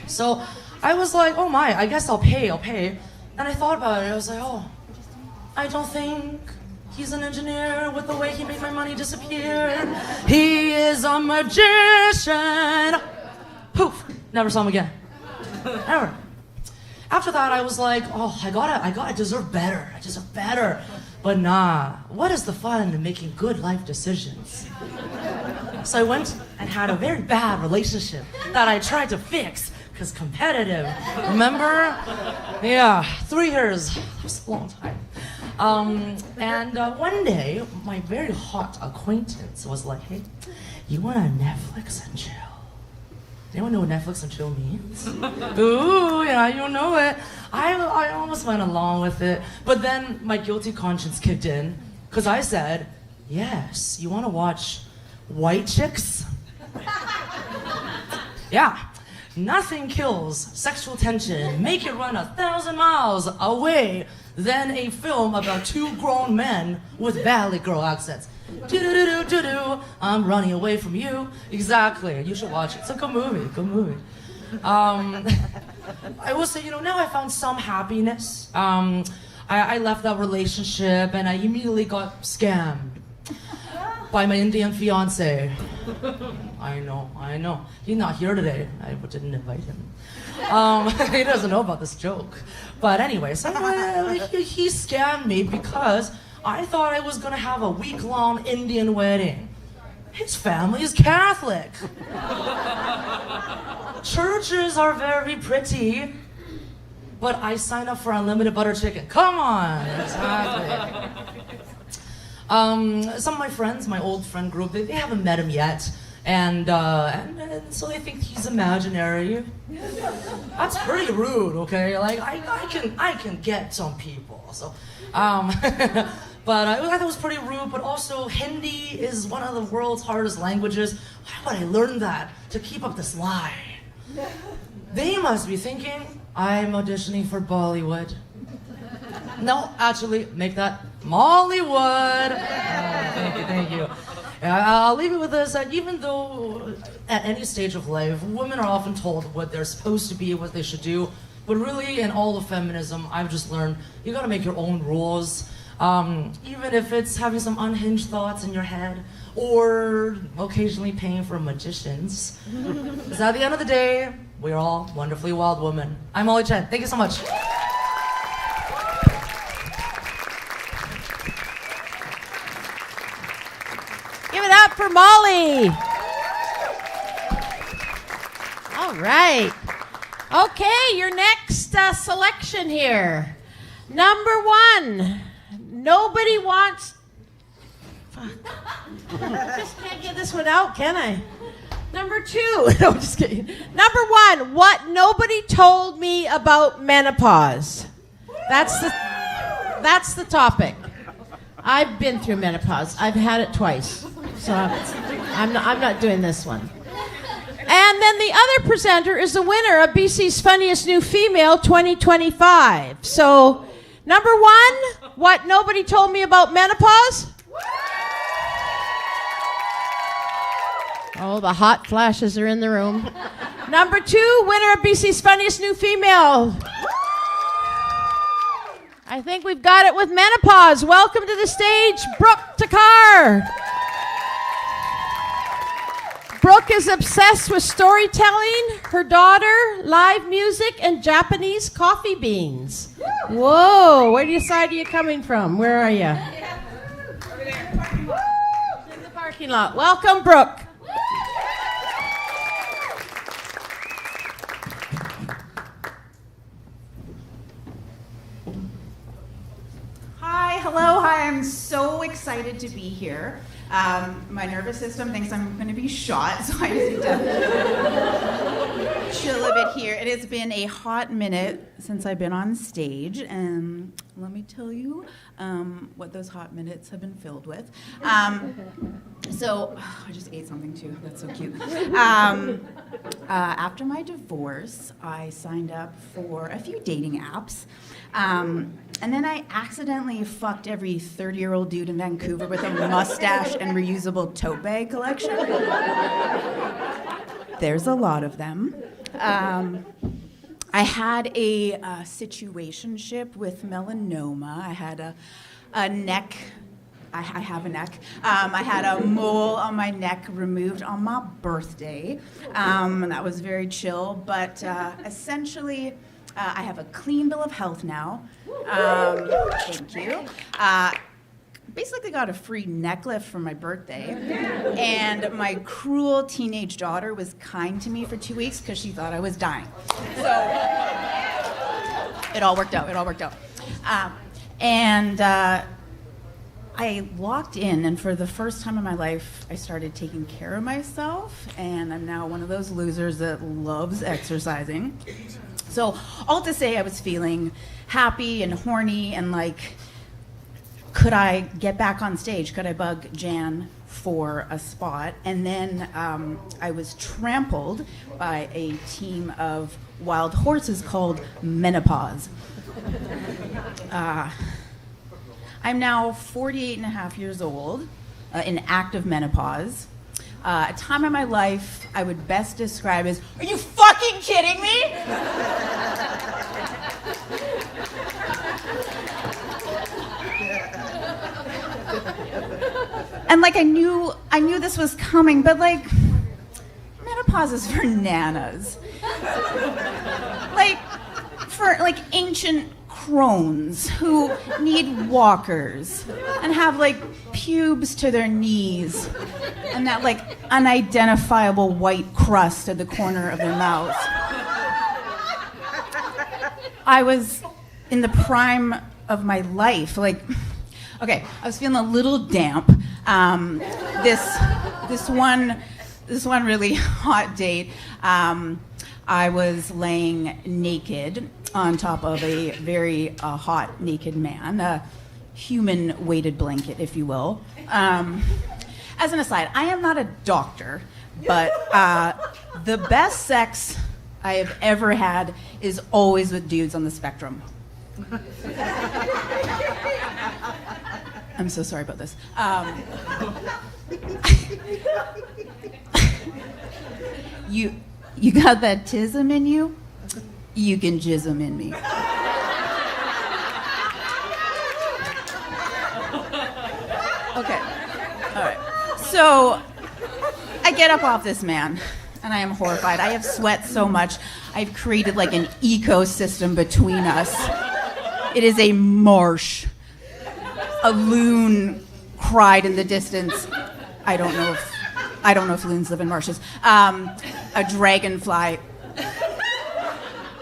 So I was like, oh my, I guess I'll pay. And I thought about it. I was like, oh, I don't think he's an engineer with the way he made my money disappear. He is a magician. Poof, never saw him again. Never. After that, I was like, oh, I deserve better. I deserve better. But nah, what is the fun in making good life decisions? So I went and had a very bad relationship that I tried to fix because competitive. Remember? Yeah, 3 years. That was a long time. And one day, my very hot acquaintance was like, hey, you want to Netflix and chill? Anyone know what Netflix and chill means? Ooh, yeah, you know it. I almost went along with it. But then my guilty conscience kicked in because I said, yes, you want to watch white chicks? Yeah. Nothing kills sexual tension, make it run 1,000 miles away than a film about 2 grown men with Valley Girl accents. Do-do-do-do-do-do, I'm running away from you. Exactly, you should watch it. It's a good movie. I will say, now I found some happiness. I left that relationship and I immediately got scammed by my Indian fiance. I know. He's not here today. I didn't invite him. He doesn't know about this joke. But anyway, so he scammed me because I thought I was gonna have a week-long Indian wedding. His family is Catholic. Churches are very pretty, but I signed up for unlimited butter chicken. Come on, exactly. Some of my friends, my old friend group, they haven't met him yet. And so they think he's imaginary. That's pretty rude, okay? Like, I can get some people, so. But I thought it was pretty rude, but also Hindi is one of the world's hardest languages. Why would I learn that to keep up this lie? They must be thinking, I'm auditioning for Bollywood. No, actually, make that Mollywood. Thank you. I'll leave it with this, that even though at any stage of life, women are often told what they're supposed to be, what they should do, but really in all of feminism, I've just learned, you gotta make your own rules. Even if it's having some unhinged thoughts in your head, or occasionally paying for magicians. Because at the end of the day, we're all wonderfully wild women. I'm Marylee Chen. Thank you so much. Give it up for Molly. All right. Okay, your next selection here. Number 1. Nobody wants... Fuck. I just can't get this one out, can I? Number 2. No, I'm just kidding. Number 1. What nobody told me about menopause. That's the topic. I've been through menopause. I've had it twice. So I'm not doing this one. And then the other presenter is the winner of BC's Funniest New Female 2025. So, number 1, what nobody told me about menopause. Oh, the hot flashes are in the room. Number 2, winner of BC's Funniest New Female. I think we've got it with menopause. Welcome to the stage, Brooke Takhar. Brooke is obsessed with storytelling, her daughter, live music, and Japanese coffee beans. Whoa, where side are you coming from? Where are you? Over there. In the parking lot. Welcome, Brooke. Hi, hello, hi, I'm so excited to be here. My nervous system thinks I'm going to be shot, so I just need to chill a bit here. It has been a hot minute since I've been on stage, and let me tell you what those hot minutes have been filled with. I just ate something too, that's so cute. After my divorce, I signed up for a few dating apps. And then I accidentally fucked every 30-year-old dude in Vancouver with a mustache and reusable tote bag collection. There's a lot of them. I had a situationship with melanoma. I had a neck. I have a neck. I had a mole on my neck removed on my birthday. And that was very chill. But essentially, I have a clean bill of health now. Thank you. Basically got a free neck lift for my birthday. And my cruel teenage daughter was kind to me for 2 weeks because she thought I was dying. So it all worked out. I locked in, and for the first time in my life, I started taking care of myself, and I'm now one of those losers that loves exercising. So all to say, I was feeling happy and horny and like, could I get back on stage? Could I bug Jan for a spot? And then I was trampled by a team of wild horses called Menopause. I'm now 48 and a half years old, in active menopause. A time in my life I would best describe as, are you fucking kidding me? And like I knew this was coming, but like, menopause is for nanas. Like, for like ancient crones who need walkers and have like pubes to their knees and that like unidentifiable white crust at the corner of their mouths. I was in the prime of my life. Like, okay, I was feeling a little damp. This one really hot date, I was laying naked on top of a very hot naked man, a human weighted blanket, if you will. As an aside, I am not a doctor, but the best sex I have ever had is always with dudes on the spectrum. I'm so sorry about this. You got that tism in you? You can jism in me. Okay, all right. So I get up off this man, and I am horrified. I have sweat so much, I've created like an ecosystem between us. It is a marsh. A loon cried in the distance. I don't know if loons live in marshes. A dragonfly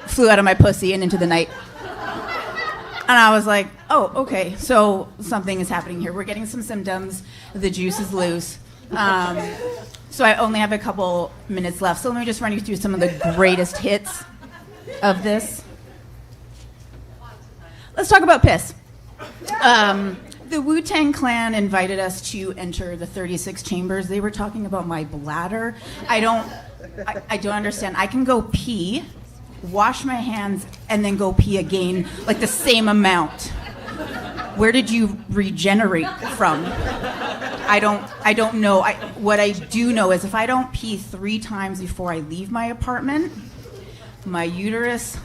flew out of my pussy and into the night. And I was like, oh, okay, so something is happening here. We're getting some symptoms. The juice is loose. So I only have a couple minutes left. So let me just run you through some of the greatest hits of this. Let's talk about piss. The Wu-Tang Clan invited us to enter the 36 chambers. They were talking about my bladder. I don't understand. I can go pee, wash my hands, and then go pee again, like the same amount. Where did you regenerate from? I don't know. What I do know is if I don't pee 3 times before I leave my apartment, my uterus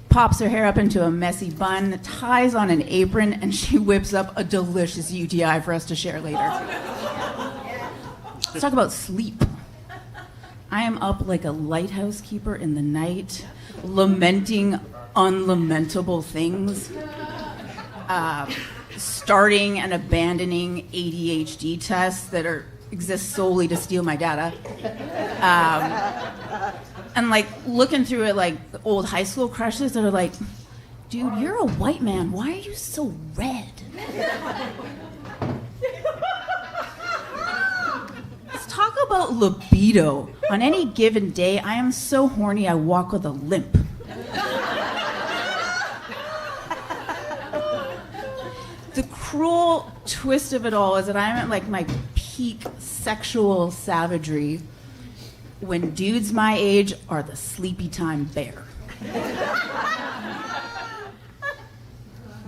pops her hair up into a messy bun, ties on an apron, and she whips up a delicious UTI for us to share later. Let's talk about sleep. I am up like a lighthouse keeper in the night, lamenting unlamentable things, starting and abandoning ADHD tests that exist solely to steal my data. And like looking through it like old high school crushes that are like, dude, you're a white man. Why are you so red? Let's talk about libido. On any given day, I am so horny I walk with a limp. The cruel twist of it all is that I'm at like my peak sexual savagery when dudes my age are the sleepy time bear.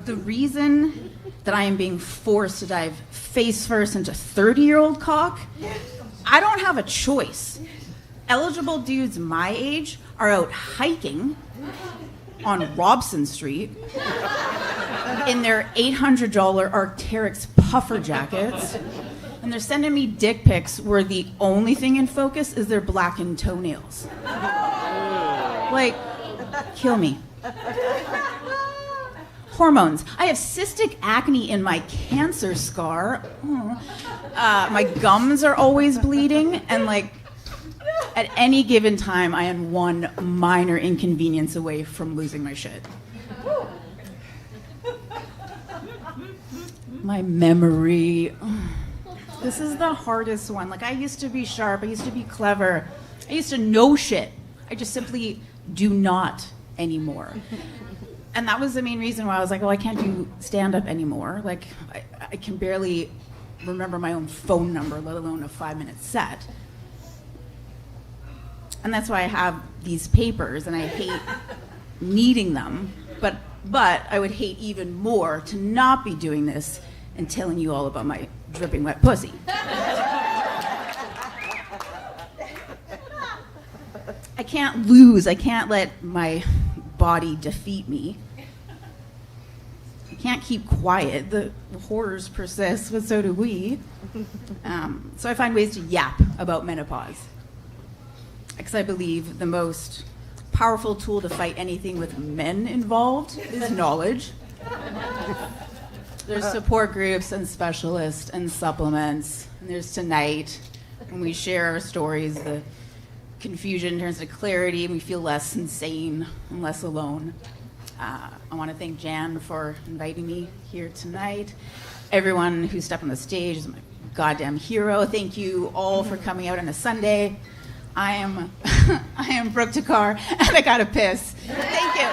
The reason that I am being forced to dive face first into 30-year-old cock, I don't have a choice. Eligible dudes my age are out hiking on Robson Street in their $800 Arc'teryx puffer jackets, and they're sending me dick pics where the only thing in focus is their blackened toenails. Like, kill me. Hormones. I have cystic acne in my cancer scar. My gums are always bleeding, and like, at any given time, I am one minor inconvenience away from losing my shit. My memory. This is the hardest one. Like, I used to be sharp. I used to be clever. I used to know shit. I just simply do not anymore. And that was the main reason why I was like, oh, I can't do stand-up anymore. Like, I can barely remember my own phone number, let alone a 5-minute set. And that's why I have these papers, and I hate needing them. But I would hate even more to not be doing this and telling you all about my dripping wet pussy. I can't lose. I can't let my body defeat me. I can't keep quiet. The horrors persist, but so do we. So I find ways to yap about menopause. Because I believe the most powerful tool to fight anything with men involved is knowledge. There's support groups and specialists and supplements. And there's tonight, when we share our stories, the confusion turns to clarity and we feel less insane and less alone. I want to thank Jan for inviting me here tonight. Everyone who stepped on the stage is my goddamn hero. Thank you all for coming out on a Sunday. I am Brooke Takhar, and I gotta piss. Thank you.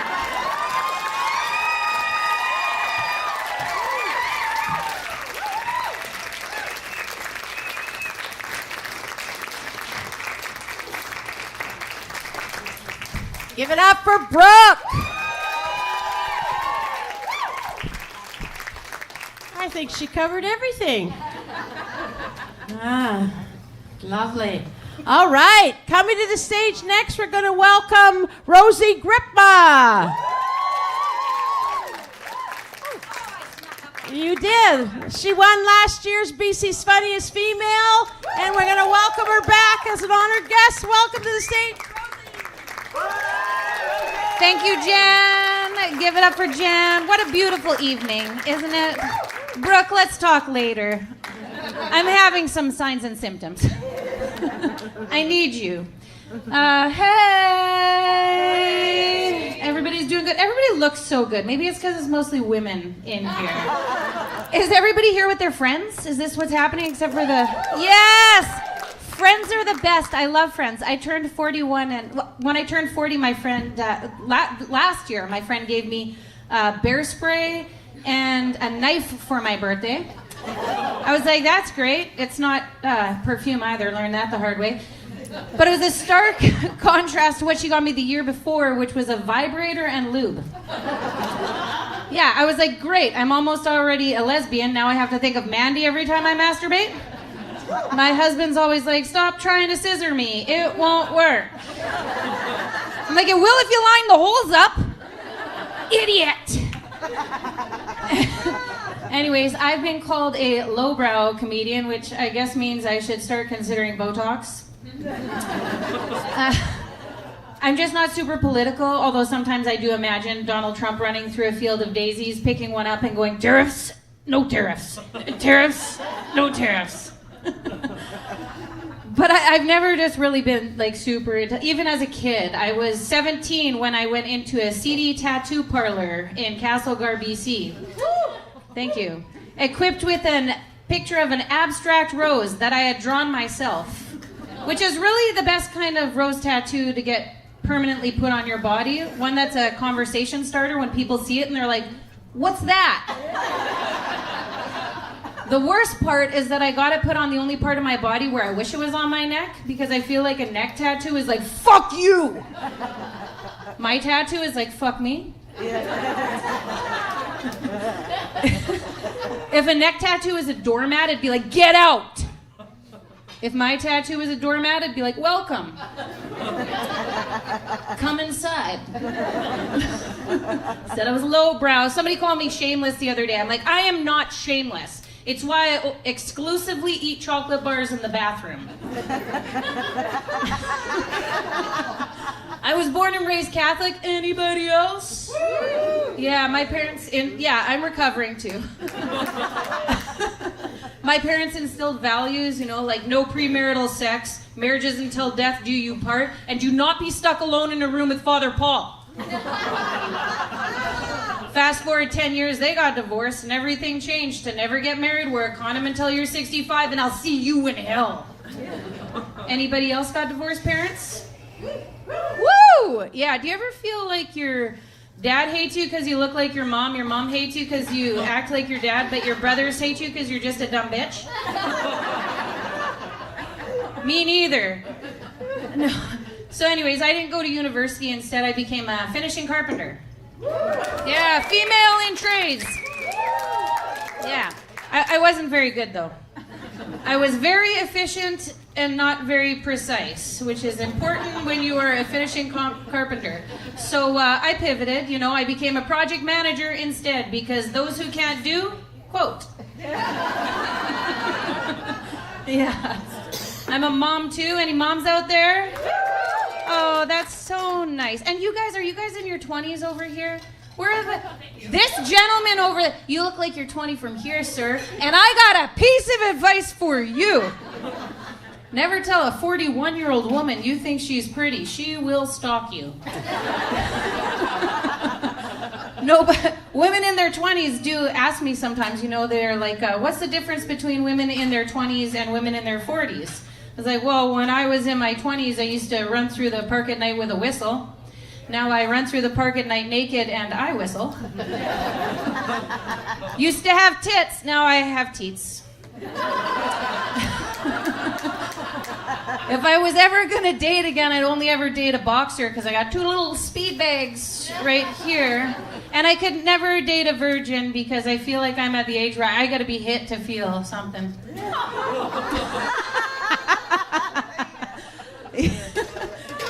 Give it up for Brooke. I think she covered everything. Lovely. All right, coming to the stage next, we're going to welcome Rosie Grypma. You did. She won last year's BC's Funniest Female, and we're going to welcome her back as an honored guest. Welcome to the stage, Rosie. Thank you, Jan. Give it up for Jan. What a beautiful evening, isn't it? Brooke, let's talk later. I'm having some signs and symptoms. I need you. Hey! Everybody's doing good. Everybody looks so good. Maybe it's because it's mostly women in here. Is everybody here with their friends? Is this what's happening except for the... Yes! Friends are the best. I love friends. I turned 41, and when I turned 40, my friend, last year, my friend gave me bear spray and a knife for my birthday. I was like, that's great. It's not perfume either. Learned that the hard way. But it was a stark contrast to what she got me the year before, which was a vibrator and lube. Yeah, I was like, great. I'm almost already a lesbian. Now I have to think of Mandy every time I masturbate. My husband's always like, stop trying to scissor me. It won't work. I'm like, it will if you line the holes up. Idiot. Anyways, I've been called a lowbrow comedian, which I guess means I should start considering Botox. I'm just not super political, although sometimes I do imagine Donald Trump running through a field of daisies, picking one up and going, tariffs, no tariffs. Tariffs, no tariffs. But I've never just really been like super, even as a kid. I was 17 when I went into a seedy tattoo parlor in Castlegar, BC. Thank you. Equipped with a picture of an abstract rose that I had drawn myself, which is really the best kind of rose tattoo to get permanently put on your body. One that's a conversation starter when people see it and they're like, what's that? The worst part is that I got it put on the only part of my body where I wish it was on my neck, because I feel like a neck tattoo is like, fuck you! My tattoo is like, fuck me. If a neck tattoo is a doormat, it'd be like, get out! If my tattoo was a doormat, it'd be like, welcome. Come inside. Said I was lowbrow. Somebody called me shameless the other day. I'm like, I am not shameless. It's why I exclusively eat chocolate bars in the bathroom. I was born and raised Catholic. Anybody else? Yeah, my parents, I'm recovering too. My parents instilled values, like no premarital sex, marriages until death do you part, and do not be stuck alone in a room with Father Paul. Fast forward 10 years, they got divorced, and everything changed to never get married, wear a condom until you're 65, and I'll see you in hell. Anybody else got divorced parents? Woo! Yeah, do you ever feel like your dad hates you because you look like your mom hates you because you act like your dad, but your brothers hate you because you're just a dumb bitch? Me neither. No. So anyways, I didn't go to university. Instead, I became a finishing carpenter. Yeah, female in trades. Yeah. I wasn't very good, though. I was very efficient and not very precise, which is important when you are a finishing carpenter. So I pivoted, I became a project manager instead, because those who can't do, quote. Yeah. I'm a mom too. Any moms out there? Oh, that's so nice. And are you guys in your 20s over here? This gentleman over there, you look like you're 20 from here, sir, and I got a piece of advice for you. Never tell a 41-year-old woman you think she's pretty. She will stalk you. No, but women in their 20s do ask me sometimes, they're like, what's the difference between women in their 20s and women in their 40s? I was like, well, when I was in my 20s, I used to run through the park at night with a whistle. Now I run through the park at night naked and I whistle. Used to have tits, now I have teats. If I was ever gonna date again, I'd only ever date a boxer, because I got 2 little speed bags right here. And I could never date a virgin because I feel like I'm at the age where I gotta be hit to feel something.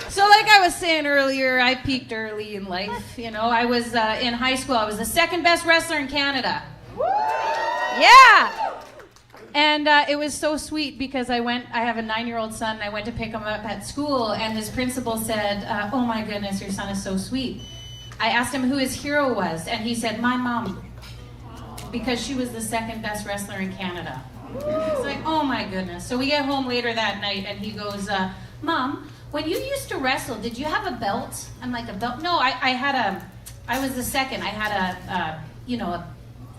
So like I was saying earlier, I peaked early in life. I was in high school. I was the second best wrestler in Canada. Yeah. And it was so sweet because I have a 9-year-old son, and I went to pick him up at school, and his principal said, oh my goodness, your son is so sweet. I asked him who his hero was, and he said, my mom, because she was the second best wrestler in Canada. It's like, oh my goodness. So we get home later that night, and he goes, Mom, when you used to wrestle, did you have a belt? I'm like, a belt? No, I was the second. I had a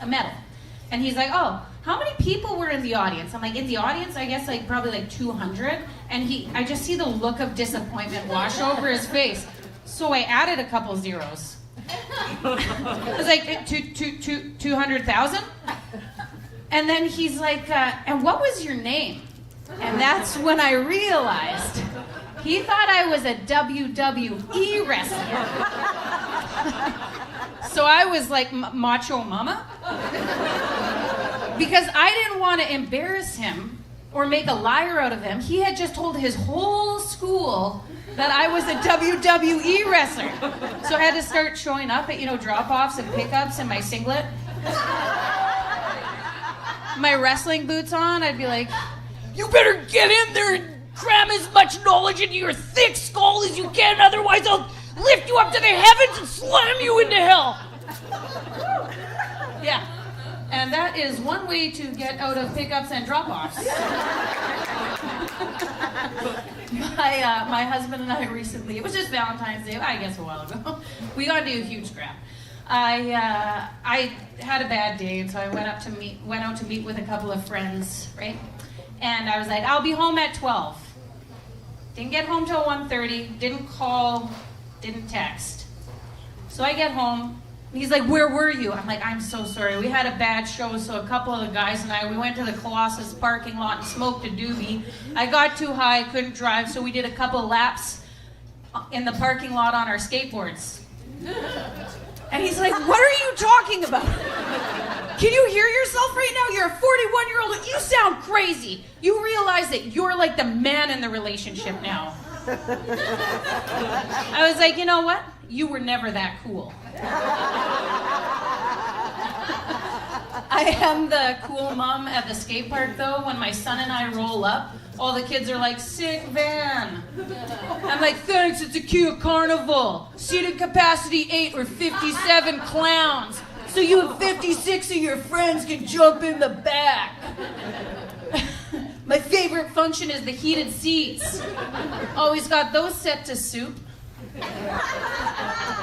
medal. And he's like, oh, how many people were in the audience? I'm like, in the audience, I guess probably 200. And I just see the look of disappointment wash over his face. So I added a couple zeros. It was like 200,000. And then he's like, and what was your name? And that's when I realized he thought I was a WWE wrestler. So I was like Macho Mama. Because I didn't want to embarrass him or make a liar out of him. He had just told his whole school that I was a WWE wrestler. So I had to start showing up at, drop-offs and pickups in my singlet. My wrestling boots on, I'd be like, "You better get in there and cram as much knowledge into your thick skull as you can, otherwise I'll lift you up to the heavens and slam you into hell." Yeah. And that is one way to get out of pickups and drop-offs. My husband and I recently, it was just Valentine's Day, I guess a while ago, we got into a huge scrap. I had a bad day, and so I went out to meet with a couple of friends, right? And I was like, "I'll be home at 12. Didn't get home till 1:30, didn't call, didn't text. So I get home, and he's like, "Where were you?" I'm like, "I'm so sorry. We had a bad show, so a couple of the guys and I, we went to the Colossus parking lot and smoked a doobie. I got too high, couldn't drive, so we did a couple laps in the parking lot on our skateboards." And he's like, "What are you talking about? Can you hear yourself right now? You're a 41-year-old. You sound crazy. You realize that you're like the man in the relationship now." I was like, "You know what? You were never that cool." I am the cool mom at the skate park, though. When my son and I roll up, all the kids are like, "Sick van." I'm like, "Thanks, it's a Kia Carnival. Seated capacity 8 or 57 clowns. So you and 56 of your friends can jump in the back." My favorite function is the heated seats. Always got those set to soup.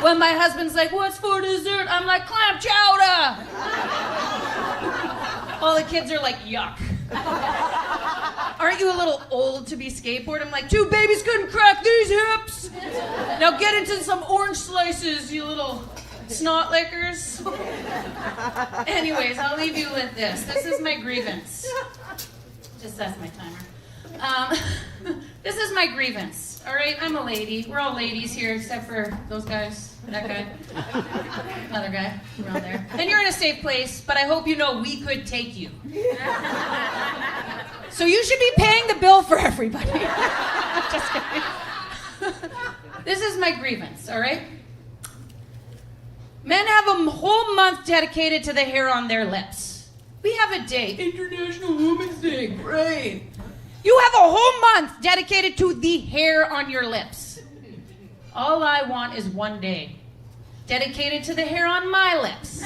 When my husband's like, "What's for dessert?" I'm like, "Clam chowder." All the kids are like, "Yuck. Aren't you a little old to be skateboard?" I'm like, "Two babies couldn't crack these hips. Now get into some orange slices, you little snot lickers." Anyways, I'll leave you with this. This is my grievance. Just that's my timer. This is my grievance. All right, I'm a lady. We're all ladies here, except for those guys, that guy, another guy around there. And you're in a safe place, but I hope you know we could take you. So you should be paying the bill for everybody. Just kidding. This is my grievance, all right? Men have a whole month dedicated to the hair on their lips. We have a day, International Women's Day, great. You have a whole month dedicated to the hair on your lips. All I want is one day dedicated to the hair on my lips.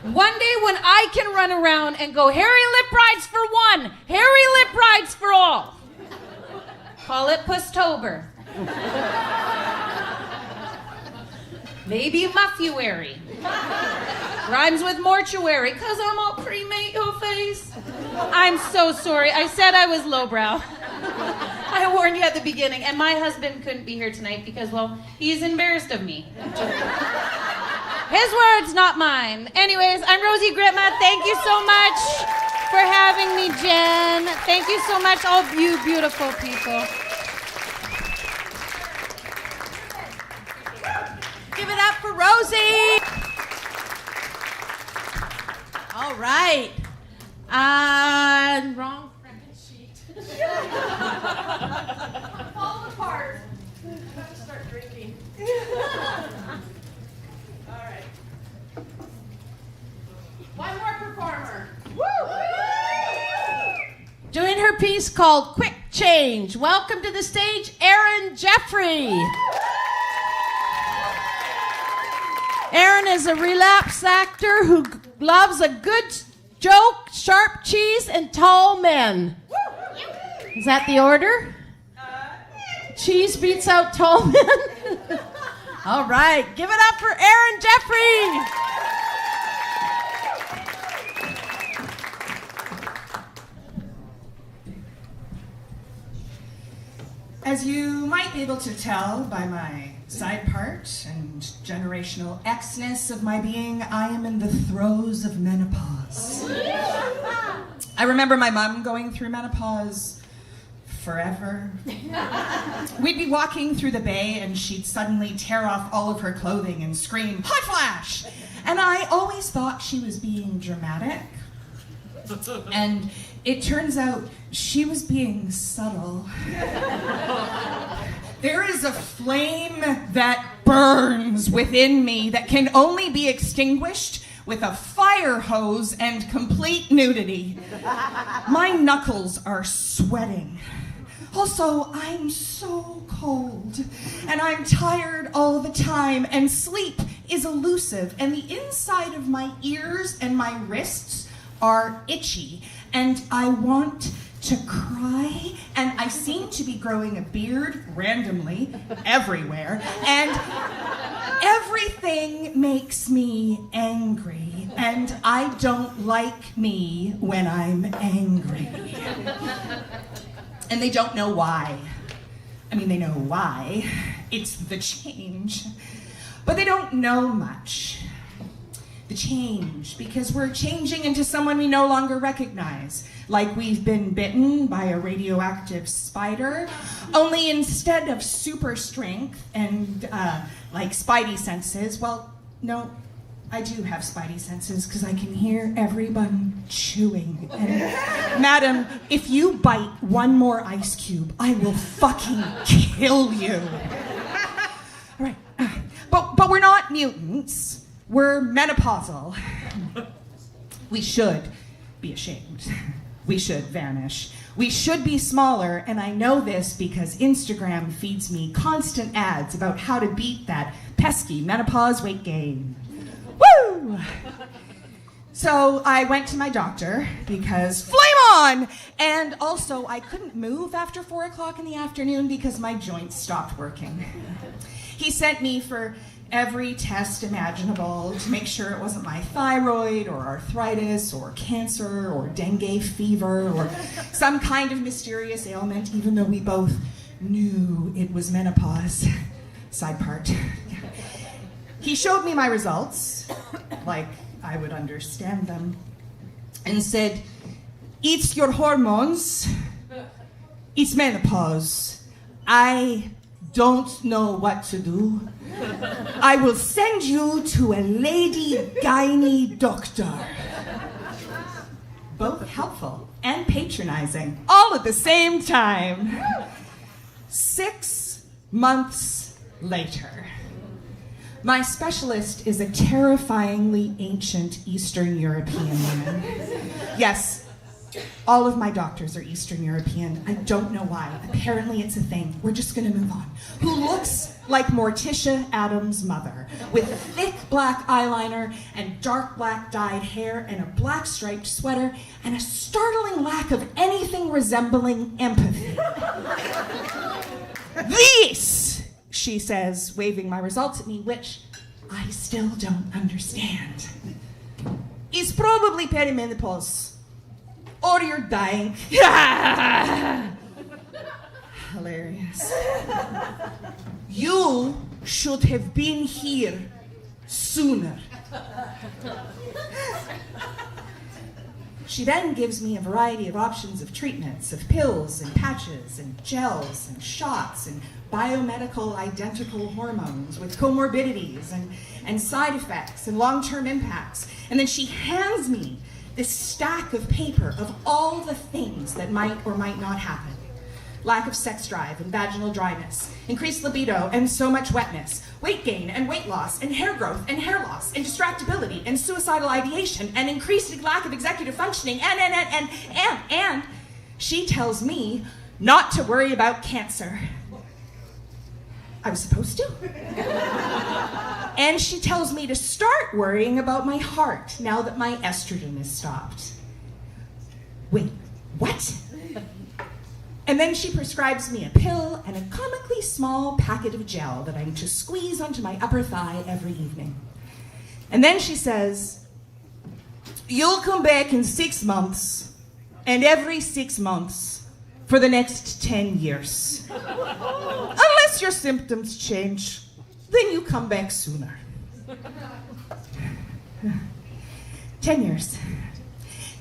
One day when I can run around and go, "Hairy lip rides for one, hairy lip rides for all." Call it Pustober. Maybe Muffuary. Rhymes with mortuary, 'cause I'm all cremate your face. I'm so sorry. I said I was lowbrow. I warned you at the beginning, and my husband couldn't be here tonight because, well, he's embarrassed of me. His words, not mine. Anyways, I'm Rosie Grypma. Thank you so much for having me, Jen. Thank you so much, all you beautiful people. Give it up for Rosie. All right. Wrong frickin' sheet. Fall apart. I'm about to start drinking. All right. One more performer. Woo! Doing her piece called Quick Change. Welcome to the stage, Erin Jeffery. Erin is a relapse actor who loves a good joke, sharp cheese, and tall men. Is that the order? Cheese beats out tall men? All right, give it up for Erin Jeffery. As you might be able to tell by my side part and generational X-ness of my being, I am in the throes of menopause. I remember my mom going through menopause forever. We'd be walking through the bay and she'd suddenly tear off all of her clothing and scream, "Hot flash!" And I always thought she was being dramatic. And it turns out she was being subtle. There is a flame that burns within me that can only be extinguished with a fire hose and complete nudity. My knuckles are sweating. Also, I'm so cold, and I'm tired all the time, and sleep is elusive, and the inside of my ears and my wrists are itchy, and I want to cry, and I seem to be growing a beard randomly everywhere, and everything makes me angry, and I don't like me when I'm angry. And they don't know why. I mean, they know why. It's the change. But they don't know much. The change, because we're changing into someone we no longer recognize. Like we've been bitten by a radioactive spider, only instead of super strength and like spidey senses, well, no, I do have spidey senses because I can hear everyone chewing. And madam, if you bite one more ice cube, I will fucking kill you. All right, but we're not mutants. We're menopausal. We should be ashamed. We should vanish. We should be smaller, and I know this because Instagram feeds me constant ads about how to beat that pesky menopause weight gain. Woo! So I went to my doctor because flame on! And also I couldn't move after 4 o'clock in the afternoon because my joints stopped working. He sent me for every test imaginable to make sure it wasn't my thyroid or arthritis or cancer or dengue fever or some kind of mysterious ailment, even though we both knew it was menopause. Side part. He showed me my results, like I would understand them, and said, "It's your hormones. It's menopause. I don't know what to do. I will send you to a lady gynae doctor." Both helpful and patronizing, all at the same time. 6 months later, my specialist is a terrifyingly ancient Eastern European woman. Yes, all of my doctors are Eastern European. I don't know why. Apparently it's a thing. We're just gonna move on. Who looks like Morticia Adams' mother, with thick black eyeliner and dark black dyed hair and a black striped sweater and a startling lack of anything resembling empathy. "This," she says, waving my results at me, which I still don't understand, "is probably perimenopause. Or you're dying." Hilarious. "You should have been here sooner." She then gives me a variety of options of treatments, of pills and patches and gels and shots and biomedical identical hormones with comorbidities and side effects and long-term impacts. And then she hands me this stack of paper of all the things that might or might not happen. Lack of sex drive and vaginal dryness, increased libido and so much wetness, weight gain and weight loss and hair growth and hair loss and distractibility and suicidal ideation and increased lack of executive functioning and she tells me not to worry about cancer. I was supposed to. And she tells me to start worrying about my heart now that my estrogen is stopped. Wait, what? And then she prescribes me a pill and a comically small packet of gel that I'm to squeeze onto my upper thigh every evening. And then she says, "You'll come back in 6 months, and every 6 months for the next 10 years. Unless your symptoms change, then you come back sooner." 10 years.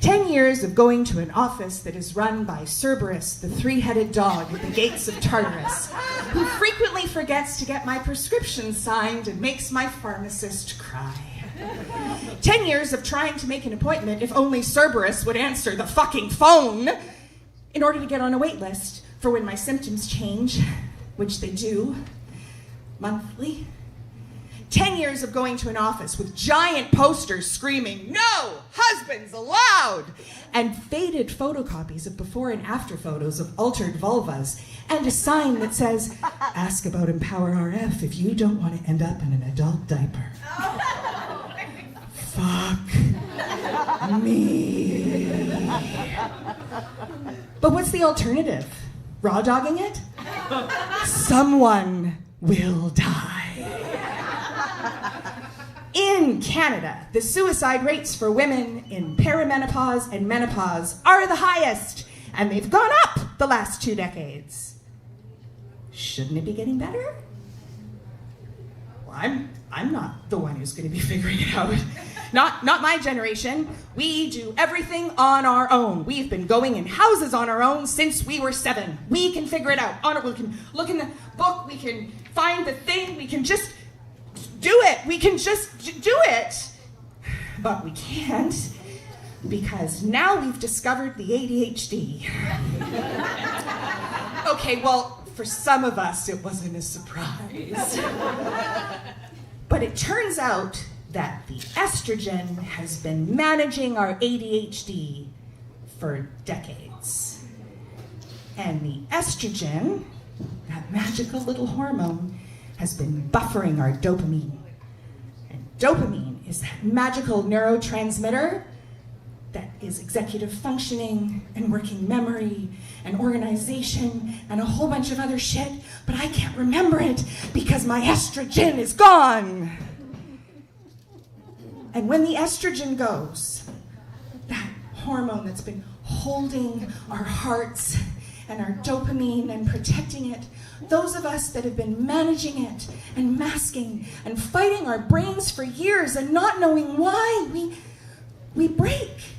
10 years of going to an office that is run by Cerberus, the three-headed dog at the gates of Tartarus, who frequently forgets to get my prescription signed and makes my pharmacist cry. 10 years of trying to make an appointment if only Cerberus would answer the fucking phone in order to get on a wait list for when my symptoms change, which they do, monthly. 10 years of going to an office with giant posters screaming, "No husbands allowed!" and faded photocopies of before and after photos of altered vulvas, and a sign that says, "Ask about Empower RF if you don't want to end up in an adult diaper." Fuck me. But what's the alternative? Raw dogging it? Someone will die. In Canada, the suicide rates for women in perimenopause and menopause are the highest, and they've gone up the last 2 decades. Shouldn't it be getting better? Well, I'm not the one who's going to be figuring it out. Not my generation. We do everything on our own. We've been going in houses on our own since we were 7. We can figure it out. We can look in the book. We can find the thing. We can just do it. We can just do it. But we can't, because now we've discovered the ADHD. Okay, well, for some of us, it wasn't a surprise. But it turns out that the estrogen has been managing our ADHD for decades. And the estrogen, that magical little hormone, has been buffering our dopamine. And dopamine is that magical neurotransmitter that is executive functioning and working memory and organization and a whole bunch of other shit, but I can't remember it because my estrogen is gone. And when the estrogen goes, that hormone that's been holding our hearts and our dopamine and protecting it, those of us that have been managing it and masking and fighting our brains for years and not knowing why, we break.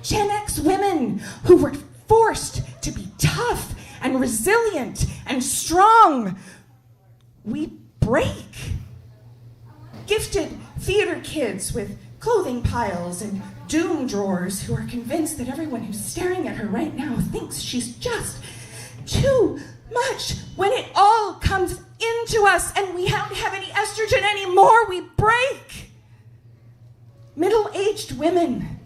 Gen X women who were forced to be tough and resilient and strong, we break. Gifted theater kids with clothing piles and doom drawers who are convinced that everyone who's staring at her right now thinks she's just too much. When it all comes into us and we don't have any estrogen anymore, we break. Middle-aged women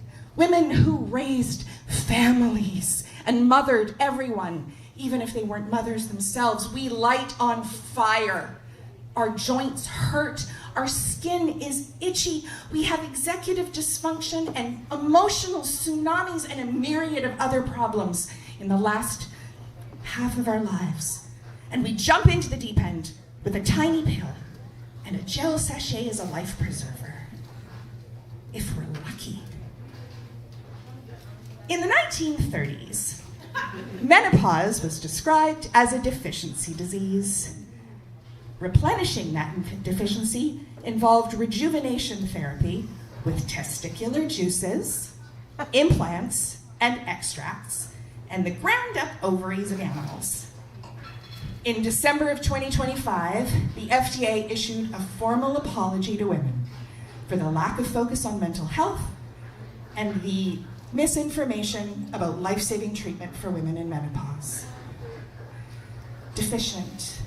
who raised families and mothered everyone, even if they weren't mothers themselves, we light on fire. Our joints hurt. Our skin is itchy. We have executive dysfunction and emotional tsunamis and a myriad of other problems in the last half of our lives. And we jump into the deep end with a tiny pill and a gel sachet as a life preserver. If we're lucky. In the 1930s, menopause was described as a deficiency disease. Replenishing that deficiency involved rejuvenation therapy with testicular juices, implants, and extracts, and the ground-up ovaries of animals. In December of 2025, the FDA issued a formal apology to women for the lack of focus on mental health and the misinformation about life-saving treatment for women in menopause. Deficient,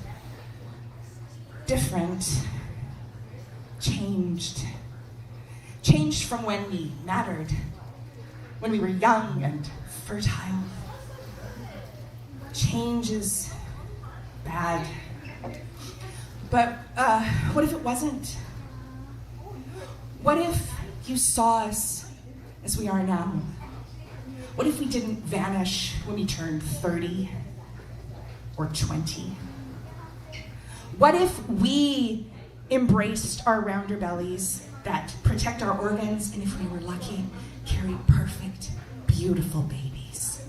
different, changed. Changed from when we mattered, when we were young and fertile. Change is bad. But what if it wasn't? What if you saw us as we are now? What if we didn't vanish when we turned 30 or 20? What if we embraced our rounder bellies that protect our organs, and if we were lucky, carried perfect, beautiful babies?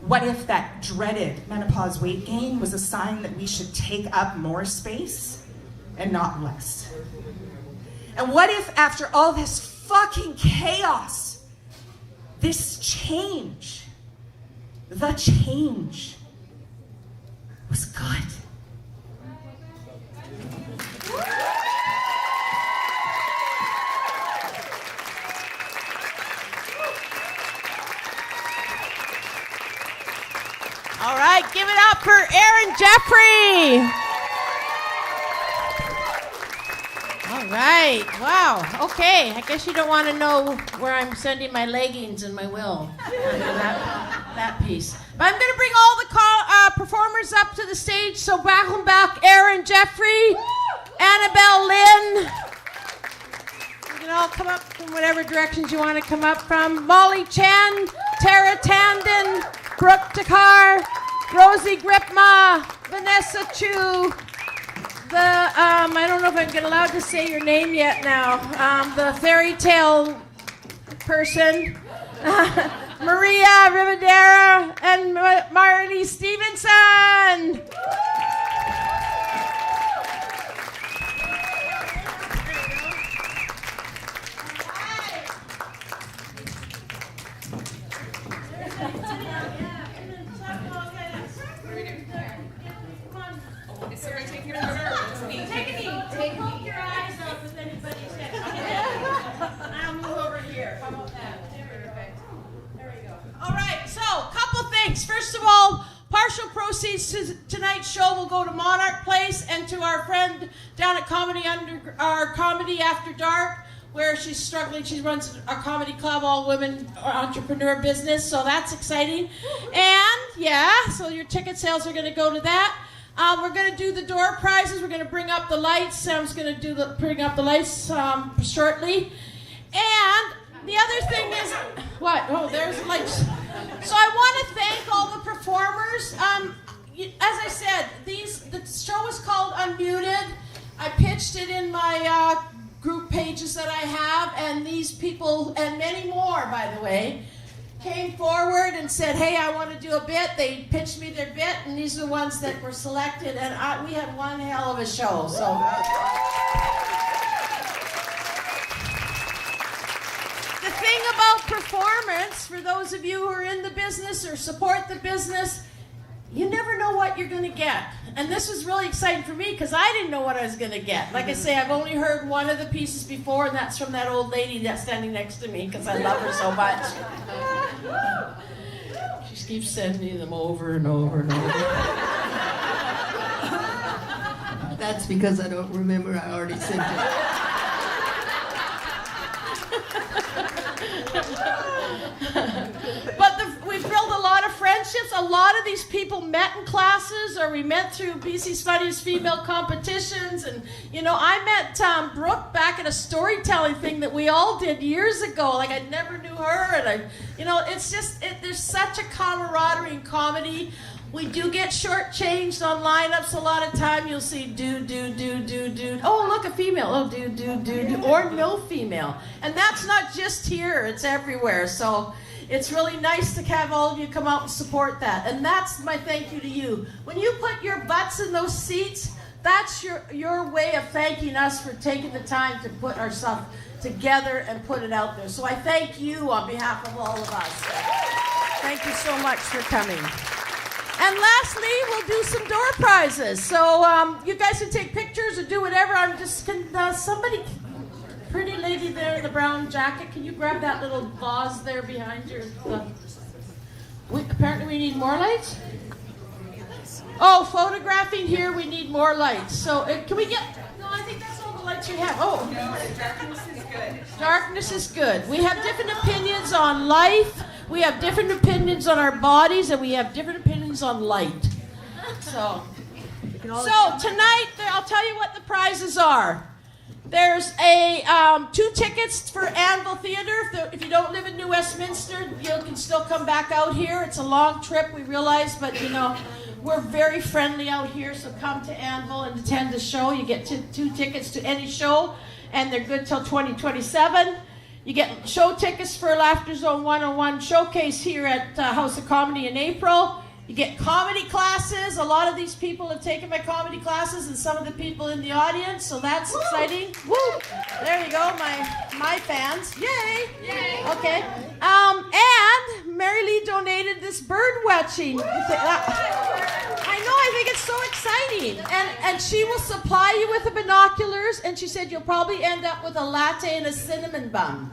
What if that dreaded menopause weight gain was a sign that we should take up more space and not less? And what if after all this fucking chaos, this change, the change, was good? All right, give it up for Erin Jeffery. All right, wow. Okay, I guess you don't want to know where I'm sending my leggings and my will. that piece. But I'm going to bring all the performers up to the stage. So back, Erin Jeffery, Annabelle Lynn. You can all come up from whatever directions you want to come up from. Molly Chen, Tara Tandan, Brooke Takhar, Rosie Grypma, Vanessa Chiu, I don't know if I'm allowed to say your name yet now, the fairy tale person, Maria Rivadeneyra, and Marylee Stephenson. First of all, partial proceeds to tonight's show will go to Monarch Place and to our friend down at Comedy After Dark, where she's struggling. She runs a comedy club, all women entrepreneur business, so that's exciting. And yeah, so your ticket sales are going to go to that. We're going to do the door prizes. We're going to bring up the lights. Sam's going to bring up the lights shortly. And the other thing is, what? Oh, there's the lights. So I want to thank all the performers. As I said, the show is called Unmuted. I pitched it in my group pages that I have, and these people, and many more, by the way, came forward and said, hey, I want to do a bit. They pitched me their bit, and these are the ones that were selected, and we had one hell of a show. So. The thing about performance, for those of you who are in the business or support the business, you never know what you're going to get. And this was really exciting for me because I didn't know what I was going to get. Like I say, I've only heard one of the pieces before, and that's from that old lady that's standing next to me because I love her so much. She keeps sending me them over and over and over. That's because I don't remember I already sent it. But we've built a lot of friendships. A lot of these people met in classes, or we met through BC's Funniest Female competitions. And, I met Brooke back at a storytelling thing that we all did years ago. Like, I never knew her. And, it's just, there's such a camaraderie in comedy. We do get shortchanged on lineups a lot of time. You'll see dude. Oh, look, a female. Oh, dude. Or no female. And that's not just here. It's everywhere. So it's really nice to have all of you come out and support that. And that's my thank you to you. When you put your butts in those seats, that's your way of thanking us for taking the time to put our stuff together and put it out there. So I thank you on behalf of all of us. Thank you so much for coming. And lastly, we'll do some door prizes. So you guys can take pictures or do whatever. I'm just, somebody, pretty lady there in the brown jacket, can you grab that little vase there behind your, apparently we need more lights? Oh, photographing here, we need more lights. So can we get, no, I think that's all the lights we have. Oh. No, darkness is good. Darkness is good. We have different opinions on life. We have different opinions on our bodies, and we have different opinions on light. So tonight, I'll tell you what the prizes are. There's 2 tickets for Anvil Theatre. If you don't live in New Westminster, you can still come back out here. It's a long trip, we realize, but we're very friendly out here, so come to Anvil and attend the show. You get 2 tickets to any show, and they're good till 2027. You get show tickets for Laughter Zone 101 Showcase here at House of Comedy in April. You get comedy classes. A lot of these people have taken my comedy classes, and some of the people in the audience, so that's exciting. Woo! There you go, my fans. Yay! Yay! Okay. And Marylee donated this bird watching. I know, I think it's so exciting. And she will supply you with the binoculars, and she said you'll probably end up with a latte and a cinnamon bun.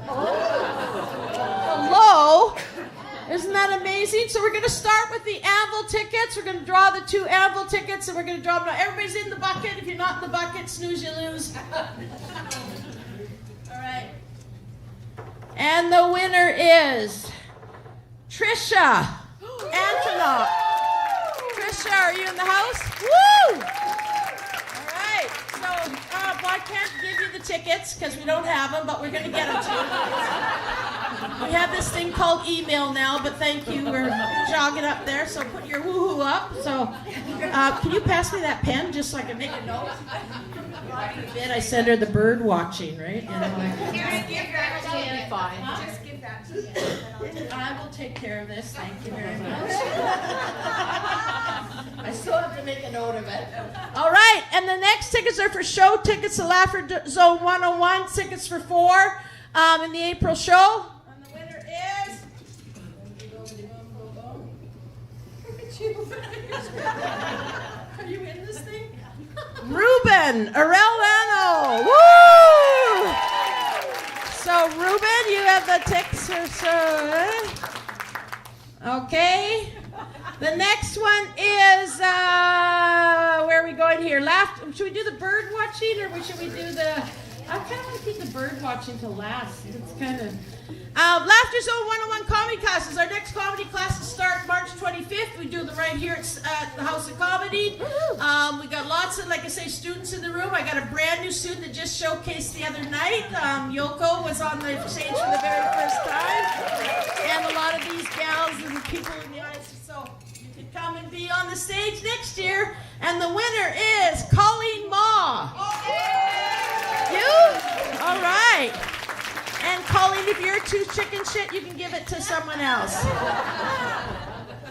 Hello? Isn't that amazing? So we're going to start with the Anvil tickets. We're going to draw the 2 Anvil tickets, and we're going to draw them. Everybody's in the bucket. If you're not in the bucket, snooze, you lose. All right. And the winner is Trisha Antonoff. Trisha, are you in the house? Woo! All right. So, well, I can't give you the tickets because we don't have them, but we're going to get them to you. We have this thing called email now, but thank you. We're jogging up there, so put your woohoo up. So, can you pass me that pen just so I can make a note? I sent her the bird watching, right? You know, Just give that to me. I will take care of this. Thank you very much. I still have to make a note of it. All right, and the next tickets are for show tickets to Laughter Zone 101, tickets for 4 in the April show. And the winner is... Are you in this thing? Ruben Arellano. Woo! So, Ruben, you have the tickets. Okay. The next one is, where are we going here? Should we do the bird watching, or should we do the... I kind of want to keep the bird watching till last. It's kind of... Laughter Zone 101 comedy classes. Our next comedy classes start March 25th. We do them right here at the House of Comedy. We got lots of, like I say, students in the room. I got a brand new student that just showcased the other night. Yoko was on the stage for the very first time. And a lot of these gals and people in the audience. So you can come and be on the stage next year. And the winner is Colleen Ma. You? All right. And Colleen, if you're too chicken shit, you can give it to someone else.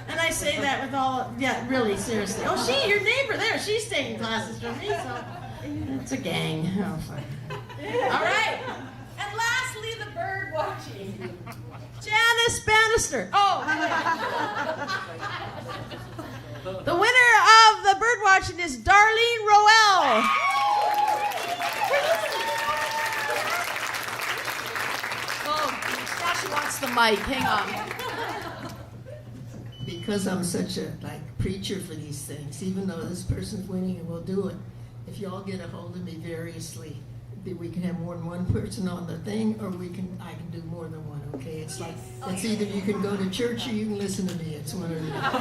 And I say that with all, yeah, really, seriously. Oh, your neighbor there, she's taking classes from me, so it's a gang. Oh, fine. All right. And lastly, the bird watching. Janice Bannister. Oh. The winner of the bird watching is Darlene Roel. She wants the mic. Hang on. Because I'm such a preacher for these things, even though this person's winning and we'll do it, if y'all get a hold of me variously, we can have more than one person on the thing, or I can do more than one, okay? It's like, it's either you can go to church or you can listen to me. It's one or the other.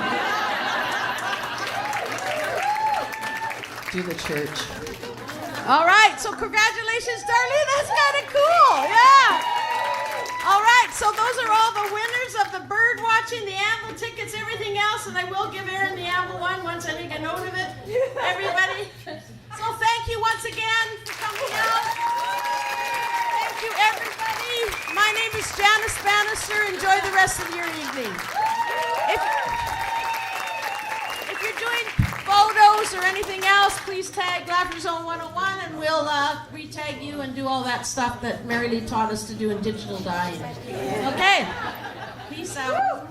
Do the church. All right, so congratulations, Darlene. That's kind of cool. Yeah. All right, so those are all the winners of the bird watching, the Anvil tickets, everything else, and I will give Erin the Anvil one once I make a note of it. Everybody. So thank you once again for coming out. Thank you, everybody. My name is Janice Bannister. Enjoy the rest of your evening. If you're doing photos or anything else, please tag Laughter Zone 101 and we'll re-tag you and do all that stuff that Marylee taught us to do in digital dye. Okay. Peace out.